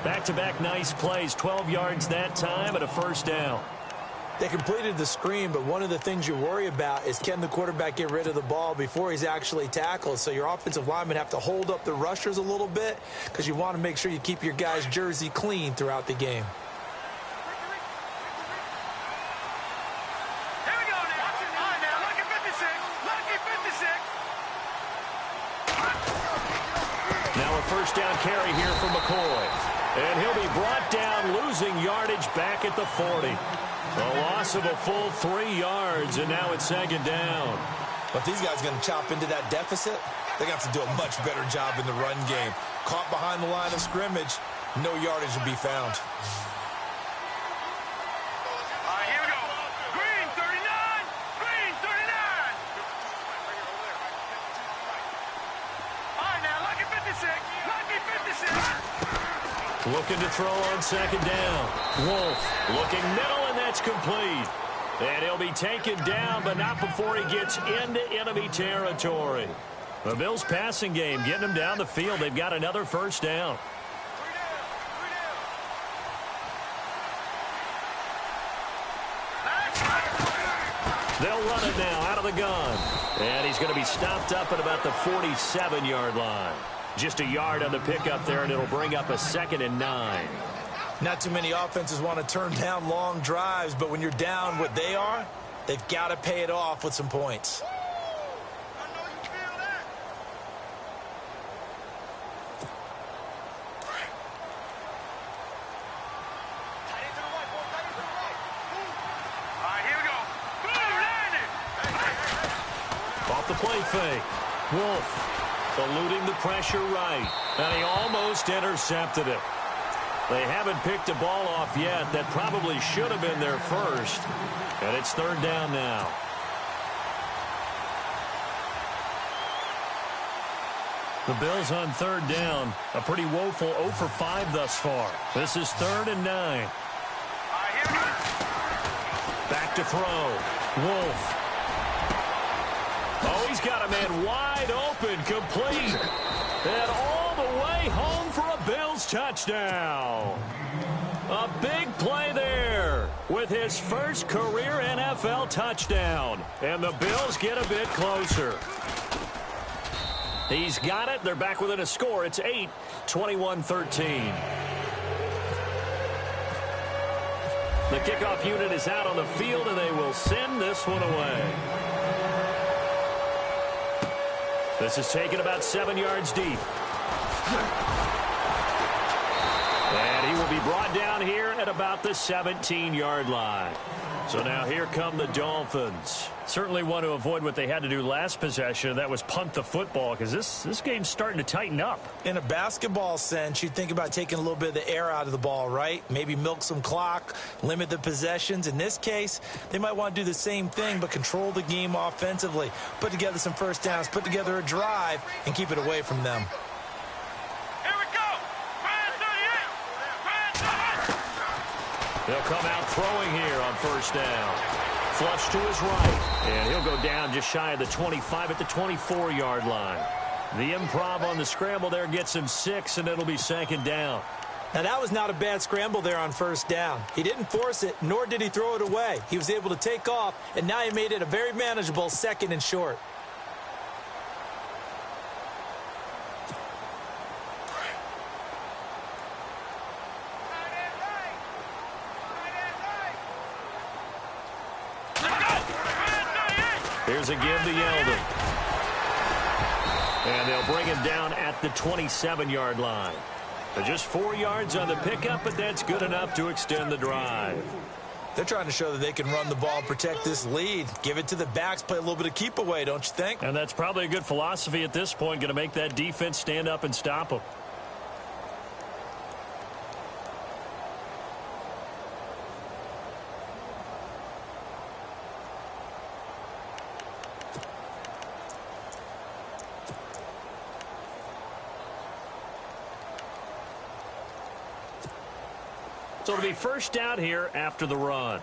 Back-to-back nice plays, 12 yards that time and a first down. They completed the screen, but one of the things you worry about is can the quarterback get rid of the ball before he's actually tackled? So your offensive linemen have to hold up the rushers a little bit because you want to make sure you keep your guy's jersey clean throughout the game. Here we go now. All right, now, lucky 56. Lucky 56. Now a first down carry here for McCoy. And he'll be brought down, losing yardage back at the 40. A loss of a full 3 yards, and now it's 2nd down. But these guys are going to chop into that deficit. They're going to have to do a much better job in the run game. Caught behind the line of scrimmage, no yardage will be found. All right, here we go. Green 39. Green 39. All right, now, lucky 56. Lucky 56. Looking to throw on 2nd down. Wolf looking middle, and that's complete. And he'll be taken down, but not before he gets into enemy territory. The Bills' passing game getting them down the field. They've got another first down. They'll run it now out of the gun. And he's going to be stopped up at about the 47-yard line. Just a yard on the pickup there, and it'll bring up a 2nd and 9. Not too many offenses want to turn down long drives, but when you're down what they are, they've got to pay it off with some points. the play fake. Wolf eluding the pressure right. And he almost intercepted it. They haven't picked a ball off yet. That probably should have been their first. And it's third down now. The Bills on third down. A pretty woeful 0 for 5 thus far. This is 3rd and 9. Back to throw. Wolf. Oh, he's got a man wide open, complete. And all the way home for a Bills touchdown. A big play there with his first career NFL touchdown. And the Bills get a bit closer. He's got it. They're back within a score. It's 8, 21-13. The kickoff unit is out on the field, and they will send this one away. This is taken about 7 yards deep. And he will be brought down here at about the 17-yard line. So now here come the Dolphins. Certainly want to avoid what they had to do last possession. That was punt the football, because this game's starting to tighten up. In a basketball sense, you'd think about taking a little bit of the air out of the ball, right? Maybe milk some clock, limit the possessions. In this case, they might want to do the same thing, but control the game offensively. Put together some first downs, put together a drive, and keep it away from them. They'll come out throwing here on first down. Flush to his right. And he'll go down just shy of the 25 at the 24-yard line. The improv on the scramble there gets him 6, and it'll be 2nd down. Now, that was not a bad scramble there on first down. He didn't force it, nor did he throw it away. He was able to take off, and now he made it a very manageable 2nd and short. Here's a give to Yeldon. And they'll bring him down at the 27-yard line. Just 4 yards on the pickup, but that's good enough to extend the drive. They're trying to show that they can run the ball, protect this lead. Give it to the backs, play a little bit of keep away, don't you think? And that's probably a good philosophy at this point, going to make that defense stand up and stop them. So it'll be first down here after the run.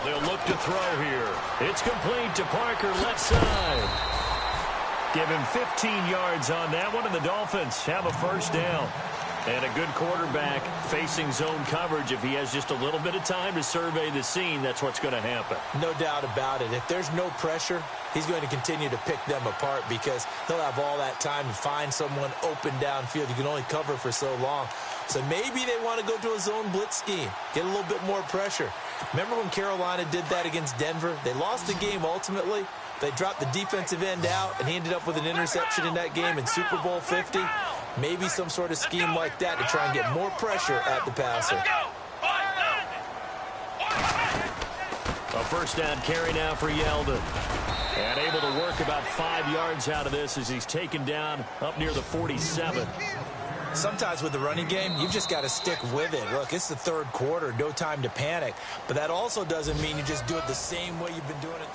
They'll look to throw here. It's complete to Parker, left side. Give him 15 yards on that one, and the Dolphins have a first down. And a good quarterback facing zone coverage. If he has just a little bit of time to survey the scene, that's what's going to happen. No doubt about it. If there's no pressure, he's going to continue to pick them apart because he'll have all that time to find someone open downfield. You can only cover for so long. So maybe they want to go to a zone blitz scheme, get a little bit more pressure. Remember when Carolina did that against Denver? They lost the game ultimately. They dropped the defensive end out, and he ended up with an interception in that game in Super Bowl 50. Maybe some sort of scheme like that to try and get more pressure at the passer. A first down carry now for Yeldon. And able to work about 5 yards out of this as he's taken down up near the 47. Sometimes with the running game, you've just got to stick with it. Look, it's the third quarter, no time to panic. But that also doesn't mean you just do it the same way you've been doing it.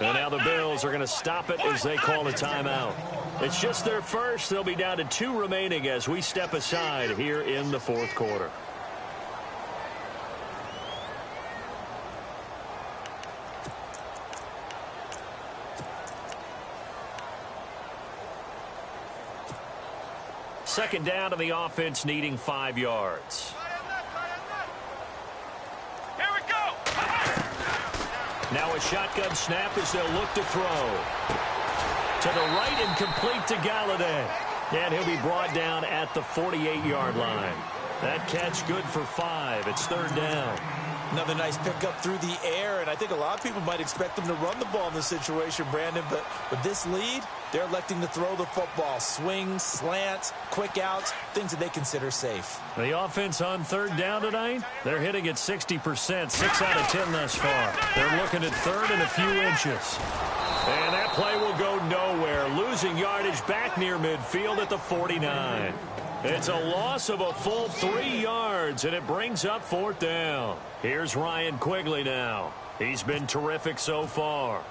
And now the Bills are going to stop it as they call a timeout. It's just their first. They'll be down to 2 remaining as we step aside here in the fourth quarter. Second down, and the offense needing 5 yards. Now a shotgun snap as they'll look to throw. To the right and complete to Galladay. And he'll be brought down at the 48-yard line. That catch good for 5. It's 3rd down. Another nice pickup through the air, and I think a lot of people might expect them to run the ball in this situation, Brandon, but with this lead, they're electing to throw the football. Swings, slants, quick outs, things that they consider safe. The offense on 3rd down tonight, they're hitting at 60%, 6 out of 10 thus far. They're looking at 3rd and a few inches. And that play will go nowhere, losing yardage back near midfield at the 49. It's a loss of a full 3 yards, and it brings up 4th down. Here's Ryan Quigley now. He's been terrific so far.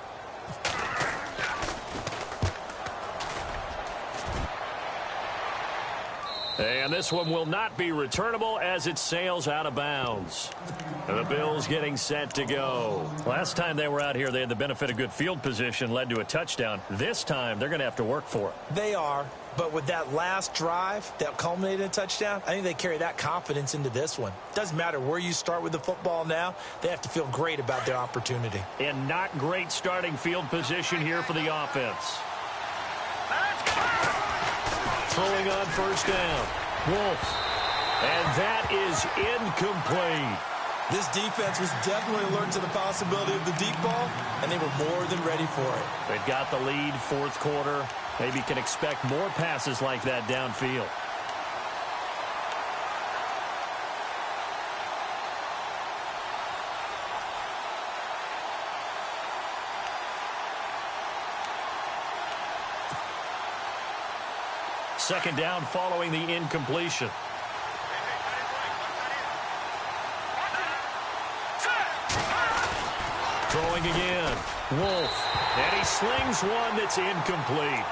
And this one will not be returnable as it sails out of bounds. The Bills getting set to go. Last time they were out here, they had the benefit of good field position, led to a touchdown. This time, they're going to have to work for it. They are, but with that last drive that culminated in a touchdown, I think they carry that confidence into this one. Doesn't matter where you start with the football now, they have to feel great about their opportunity. And not great starting field position here for the offense. Throwing on 1st down. Wolf. And that is incomplete. This defense was definitely alert to the possibility of the deep ball, and they were more than ready for it. They've got the lead, 4th quarter. Maybe can expect more passes like that downfield. Second down following the incompletion. Throwing again. Wolf. And he slings one that's incomplete.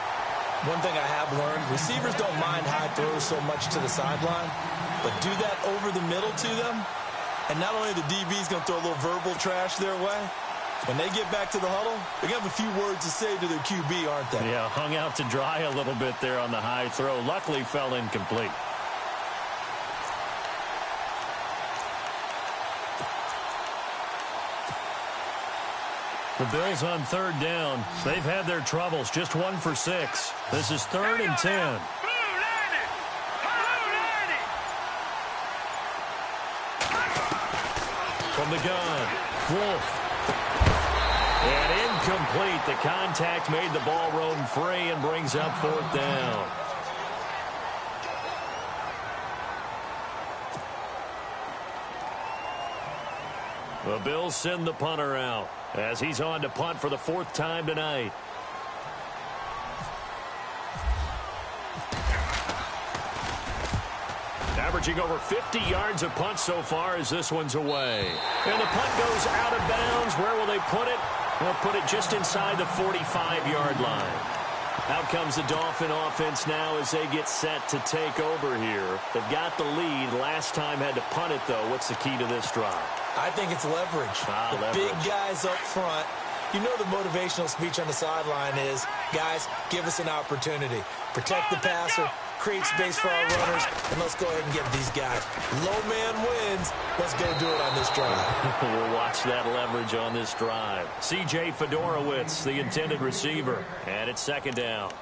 One thing I have learned, receivers don't mind high throws so much to the sideline, but do that over the middle to them, and not only the DB's going to throw a little verbal trash their way, when they get back to the huddle, they're going to have a few words to say to their QB, aren't they? Yeah, hung out to dry a little bit there on the high throw. Luckily fell incomplete. The Bills on 3rd down. They've had their troubles. Just 1 for 6. This is 3rd and 10. From the gun, Wolf. And incomplete. The contact made the ball roam free and brings up 4th down. The Bills send the punter out as he's on to punt for the 4th time tonight. Averaging over 50 yards of punt so far as this one's away. And the punt goes out of bounds. Where will they put it? They'll put it just inside the 45-yard line. Out comes the Dolphin offense now as they get set to take over here. They've got the lead. Last time had to punt it, though. What's the key to this drive? I think it's leverage. The big guys up front. You know the motivational speech on the sideline is, guys, give us an opportunity. Protect the passer, create space for our runners, and let's go ahead and get these guys. Low man wins. Let's go do it on this drive. We'll watch that leverage on this drive. C.J. Fedorowicz, the intended receiver, and it's 2nd down.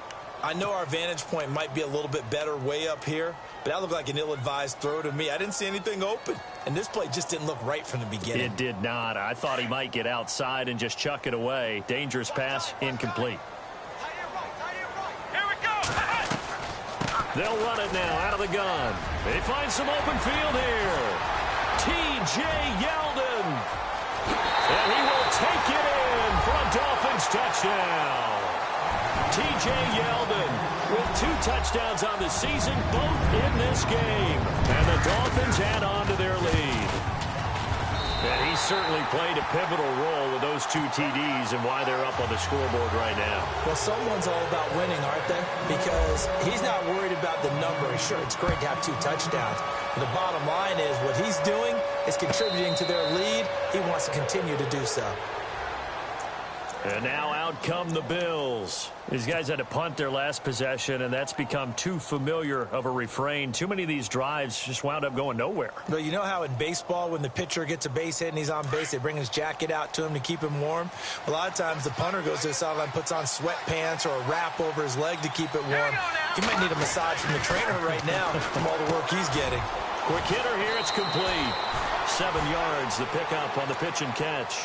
I know our vantage point might be a little bit better way up here, but that looked like an ill-advised throw to me. I didn't see anything open, and this play just didn't look right from the beginning. It did not. I thought he might get outside and just chuck it away. Dangerous pass, incomplete. Here we go. They'll run it now out of the gun. They find some open field here. T.J. Yeldon. And he will take it in for a Dolphins touchdown. T.J. Yeldon with 2 touchdowns on the season, both in this game. And the Dolphins add on to their lead. And he certainly played a pivotal role with those 2 TDs and why they're up on the scoreboard right now. Well, someone's all about winning, aren't they? Because he's not worried about the number. Sure, it's great to have 2 touchdowns. But the bottom line is what he's doing is contributing to their lead. He wants to continue to do so. And now out come the Bills. These guys had to punt their last possession, and that's become too familiar of a refrain. Too many of these drives just wound up going nowhere. But you know how in baseball, when the pitcher gets a base hit and he's on base, they bring his jacket out to him to keep him warm? A lot of times the punter goes to the sideline, puts on sweatpants or a wrap over his leg to keep it warm. He might need a massage from the trainer right now from all the work he's getting. Quick hitter here, it's complete. 7 yards, the pickup on the pitch and catch.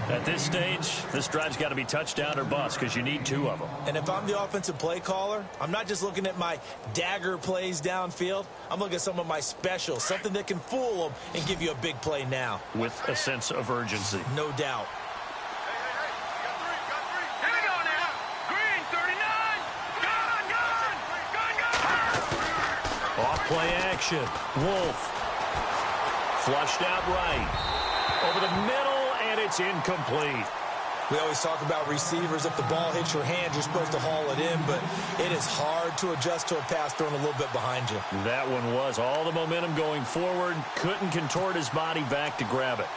At this stage, this drive's got to be touchdown or bust because you need 2 of them. And if I'm the offensive play caller, I'm not just looking at my dagger plays downfield. I'm looking at some of my specials, something that can fool them and give you a big play now. With a sense of urgency. No doubt. Here we go now. Green, 39. Gun. Off play action. Wolf. Flushed out right. Over the middle. It's incomplete. We always talk about receivers. If the ball hits your hand, you're supposed to haul it in, but it is hard to adjust to a pass thrown a little bit behind you. That one was all the momentum going forward. Couldn't contort his body back to grab it.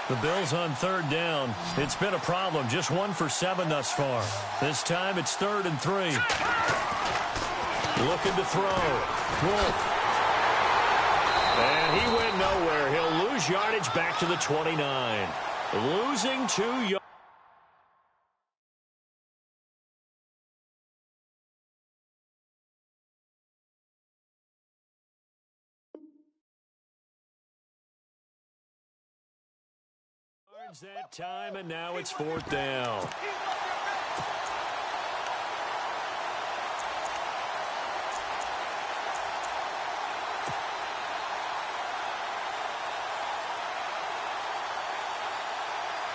The Bills on 3rd down. It's been a problem. Just 1 for 7 thus far. This time it's 3rd and 3. Looking to throw. Wolf. And he went nowhere. He'll lose yardage back to the 29. Losing 2 yards. That time, and now it's 4th down.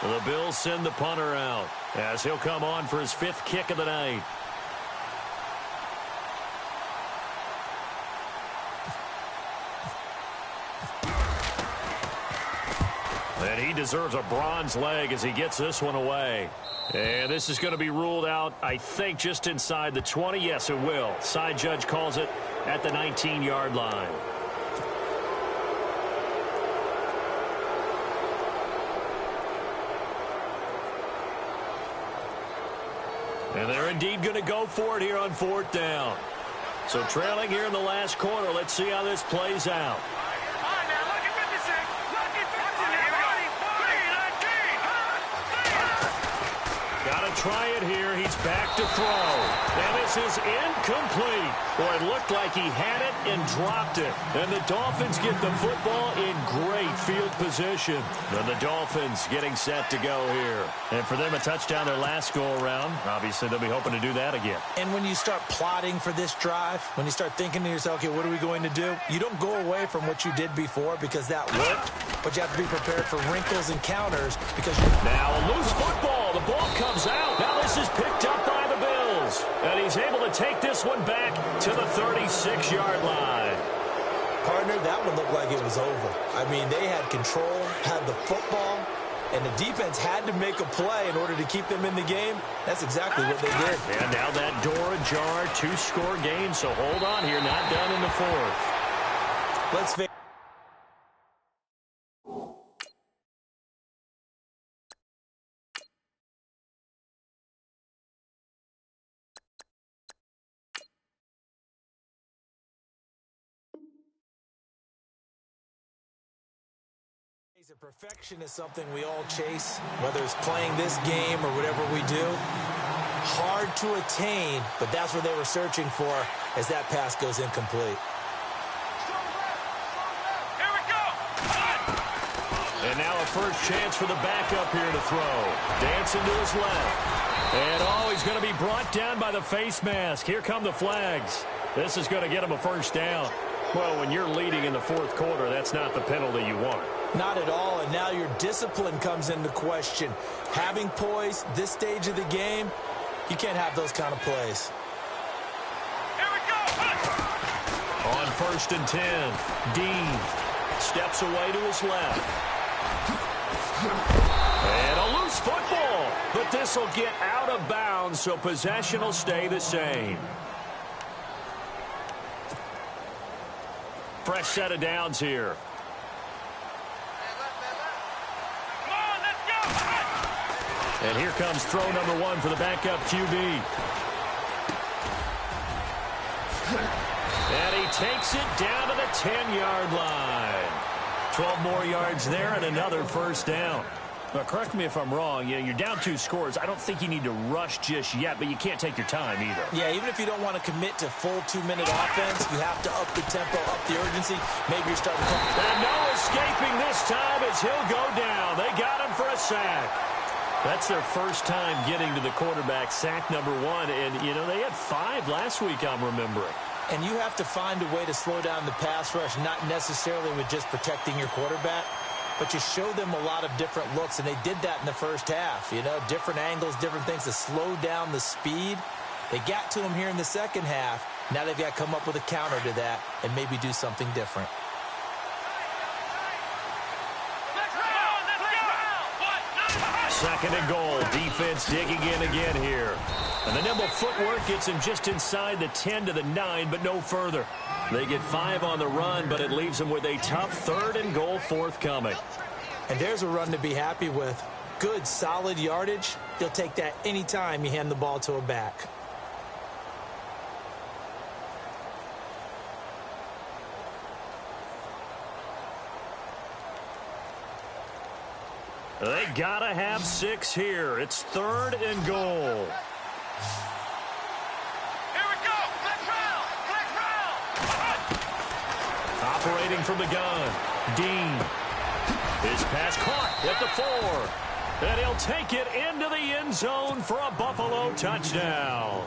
The Bills send the punter out as he'll come on for his 5th kick of the night. And he deserves a bronze leg as he gets this one away. And this is going to be ruled out, I think, just inside the 20. Yes, it will. Side judge calls it at the 19-yard line. And they're indeed going to go for it here on 4th down. So trailing here in the last quarter. Let's see how this plays out. Got to try it here. He's back to throw. And this is incomplete. Boy, it looked like he had it and dropped it. And the Dolphins get the football in great field position. And the Dolphins getting set to go here. And for them, a touchdown their last go-around. Obviously, they'll be hoping to do that again. And when you start plotting for this drive, when you start thinking to yourself, okay, what are we going to do? You don't go away from what you did before because that worked. But you have to be prepared for wrinkles and counters because now a loose football. The ball comes out. Now this is picked up by the Bills. And he's able to take this one back to the 36-yard line. Partner, that one looked like it was over. I mean, they had control, had the football, and the defense had to make a play in order to keep them in the game. That's exactly what they did. And now that door ajar, 2-score game. So hold on here, not done in the 4th. Let's face perfection is something we all chase, whether it's playing this game or whatever we do. Hard to attain, but that's what they were searching for as that pass goes incomplete. Here we go. And now a first chance for the backup here to throw. Dancing to his left. And he's going to be brought down by the face mask. Here come the flags. This is going to get him a first down. Well, when you're leading in the 4th quarter, that's not the penalty you want. Not at all, and now your discipline comes into question. Having poise this stage of the game, you can't have those kind of plays. Here we go. On 1st and 10, Dean steps away to his left. And a loose football, but this will get out of bounds, so possession will stay the same. fresh set of downs here. Come on, let's go. And here comes throw number 1 for the backup QB. And he takes it down to the 10-yard line. 12 more yards there and another first down. Now, correct me if I'm wrong. You're down 2 scores. I don't think you need to rush just yet, but you can't take your time either. Yeah, even if you don't want to commit to full 2-minute offense, you have to up the tempo, up the urgency. Maybe you're starting to... And no escaping this time as he'll go down. They got him for a sack. That's their first time getting to the quarterback, sack number 1. And, they had 5 last week, I'm remembering. And you have to find a way to slow down the pass rush, not necessarily with just protecting your quarterback, but you show them a lot of different looks, and they did that in the first half. Different angles, different things to slow down the speed. They got to him here in the second half. Now they've got to come up with a counter to that and maybe do something different. Second and goal. Defense digging in again here. And the nimble footwork gets him just inside the 10 to the 9, but no further. They get 5 on the run, but it leaves them with a tough third and goal forthcoming. And there's a run to be happy with. Good, solid yardage. You'll take that any time you hand the ball to a back. They gotta have 6 here. It's third and goal. Here we go. Flex round. Operating from the gun. Dean. His pass caught at the 4. And he'll take it into the end zone for a Buffalo touchdown.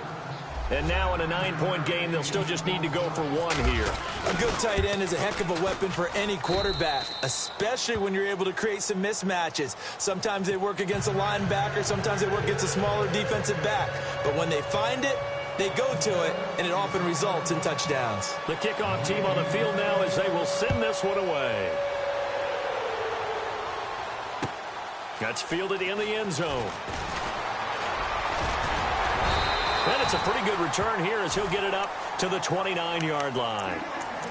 And now in a 9-point game, they'll still just need to go for 1 here. A good tight end is a heck of a weapon for any quarterback, especially when you're able to create some mismatches. Sometimes they work against a linebacker, sometimes they work against a smaller defensive back. But when they find it, they go to it, and it often results in touchdowns. The kickoff team on the field now as they will send this one away. That's fielded in the end zone. And it's a pretty good return here as he'll get it up to the 29-yard line.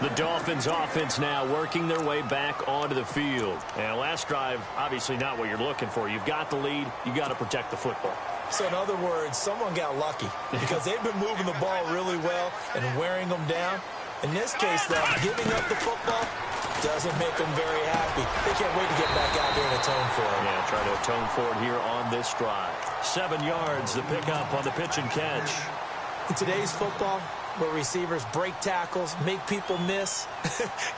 The Dolphins offense now working their way back onto the field. And last drive, obviously not what you're looking for. You've got the lead. You've got to protect the football. So in other words, someone got lucky because they've been moving the ball really well and wearing them down. In this case, though, giving up the football doesn't make them very happy. They can't wait to get back out there and atone for it. Yeah, try to atone for it here on this drive. 7 yards, the pickup on the pitch and catch. In today's football, where receivers break tackles, make people miss,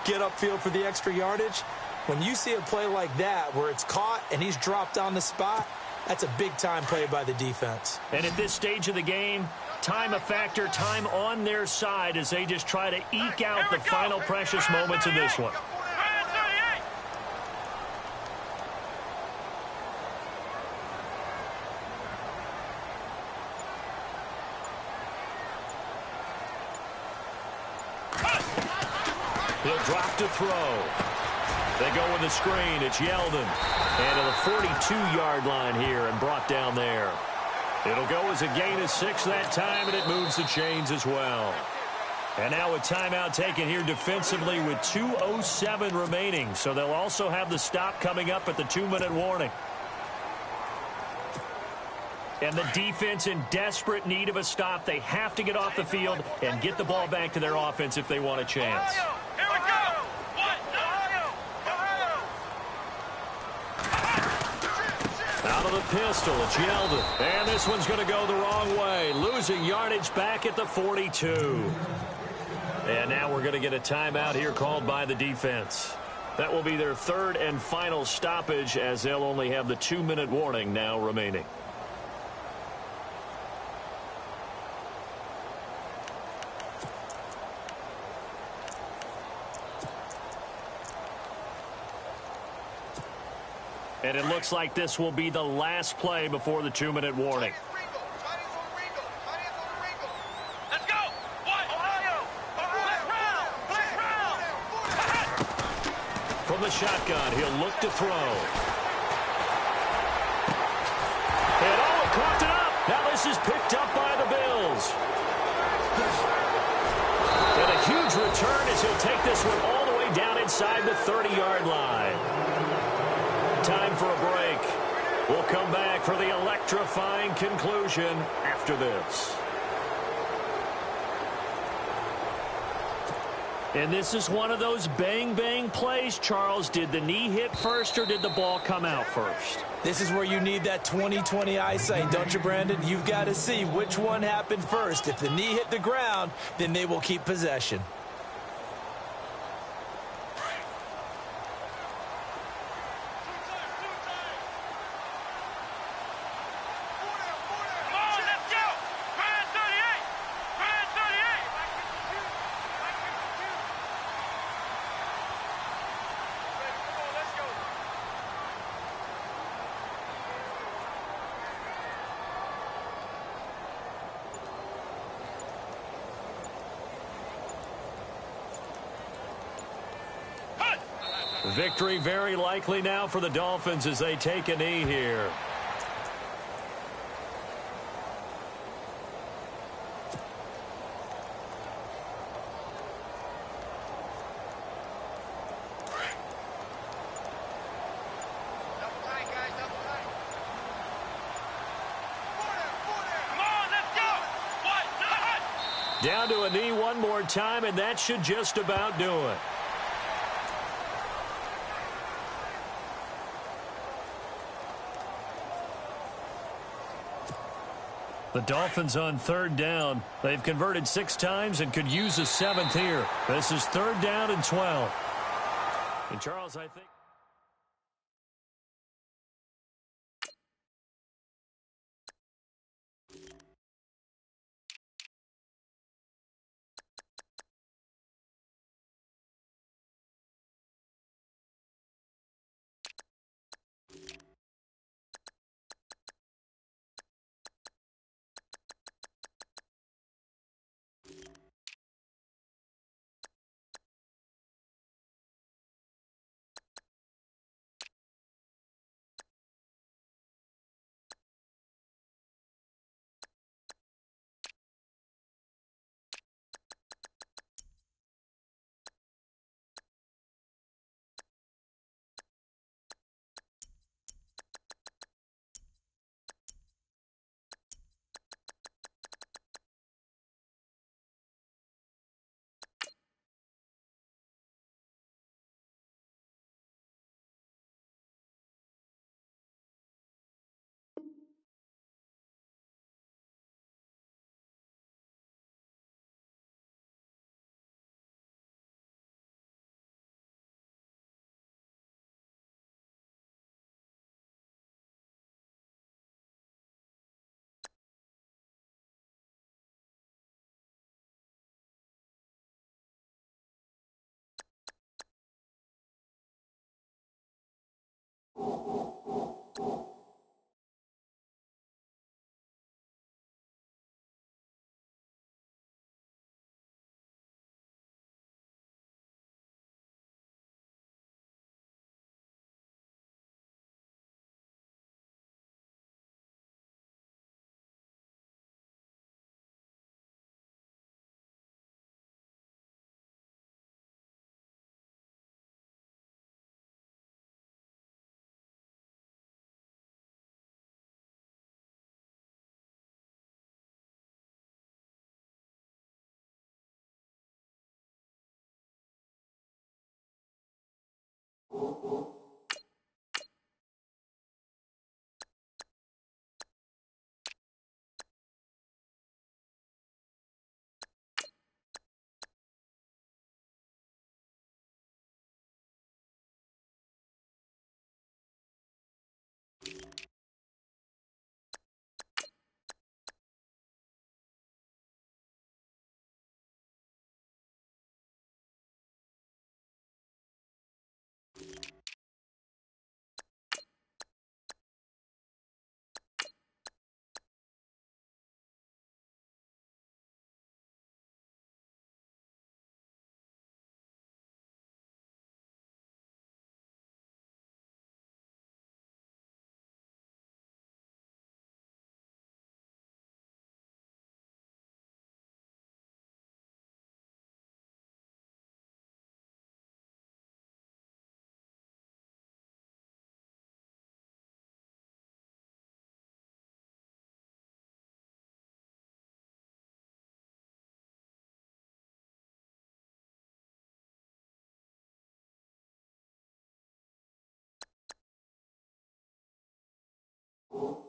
get upfield for the extra yardage, when you see a play like that where it's caught and he's dropped on the spot, that's a big-time play by the defense. And at this stage of the game, time a factor, time on their side as they just try to eke out the final precious moments of this one. He'll drop to throw. They go with the screen. It's Yeldon. And to the 42-yard line here and brought down there. It'll go as a gain of 6 that time, and it moves the chains as well. And now a timeout taken here defensively with 2:07 remaining. So they'll also have the stop coming up at the 2-minute warning. And the defense in desperate need of a stop. They have to get off the field and get the ball back to their offense if they want a chance. Here we go. Out of the pistol, it's Yeldon. And this one's going to go the wrong way. Losing yardage back at the 42. And now we're going to get a timeout here called by the defense. That will be their third and final stoppage as they'll only have the 2-minute warning now remaining. And it looks like this will be the last play before the 2-minute warning. Let's go. Ohio. Flex round. From the shotgun, he'll look to throw. And caught it up. Now this is picked up by the Bills. And a huge return as he'll take this one all the inside the 30-yard line. Time for a break. We'll come back for the electrifying conclusion after this. And this is one of those bang-bang plays, Charles. Did the knee hit first or did the ball come out first? This is where you need that 20/20 eyesight, don't you, Brandon? You've got to see which one happened first. If the knee hit the ground, then they will keep possession. Victory very likely now for the Dolphins as they take a knee here. Down to a knee one more time, and that should just about do it. The Dolphins on third down. They've converted 6 times and could use a 7th here. This is 3rd down and 12. And Charles, I think... All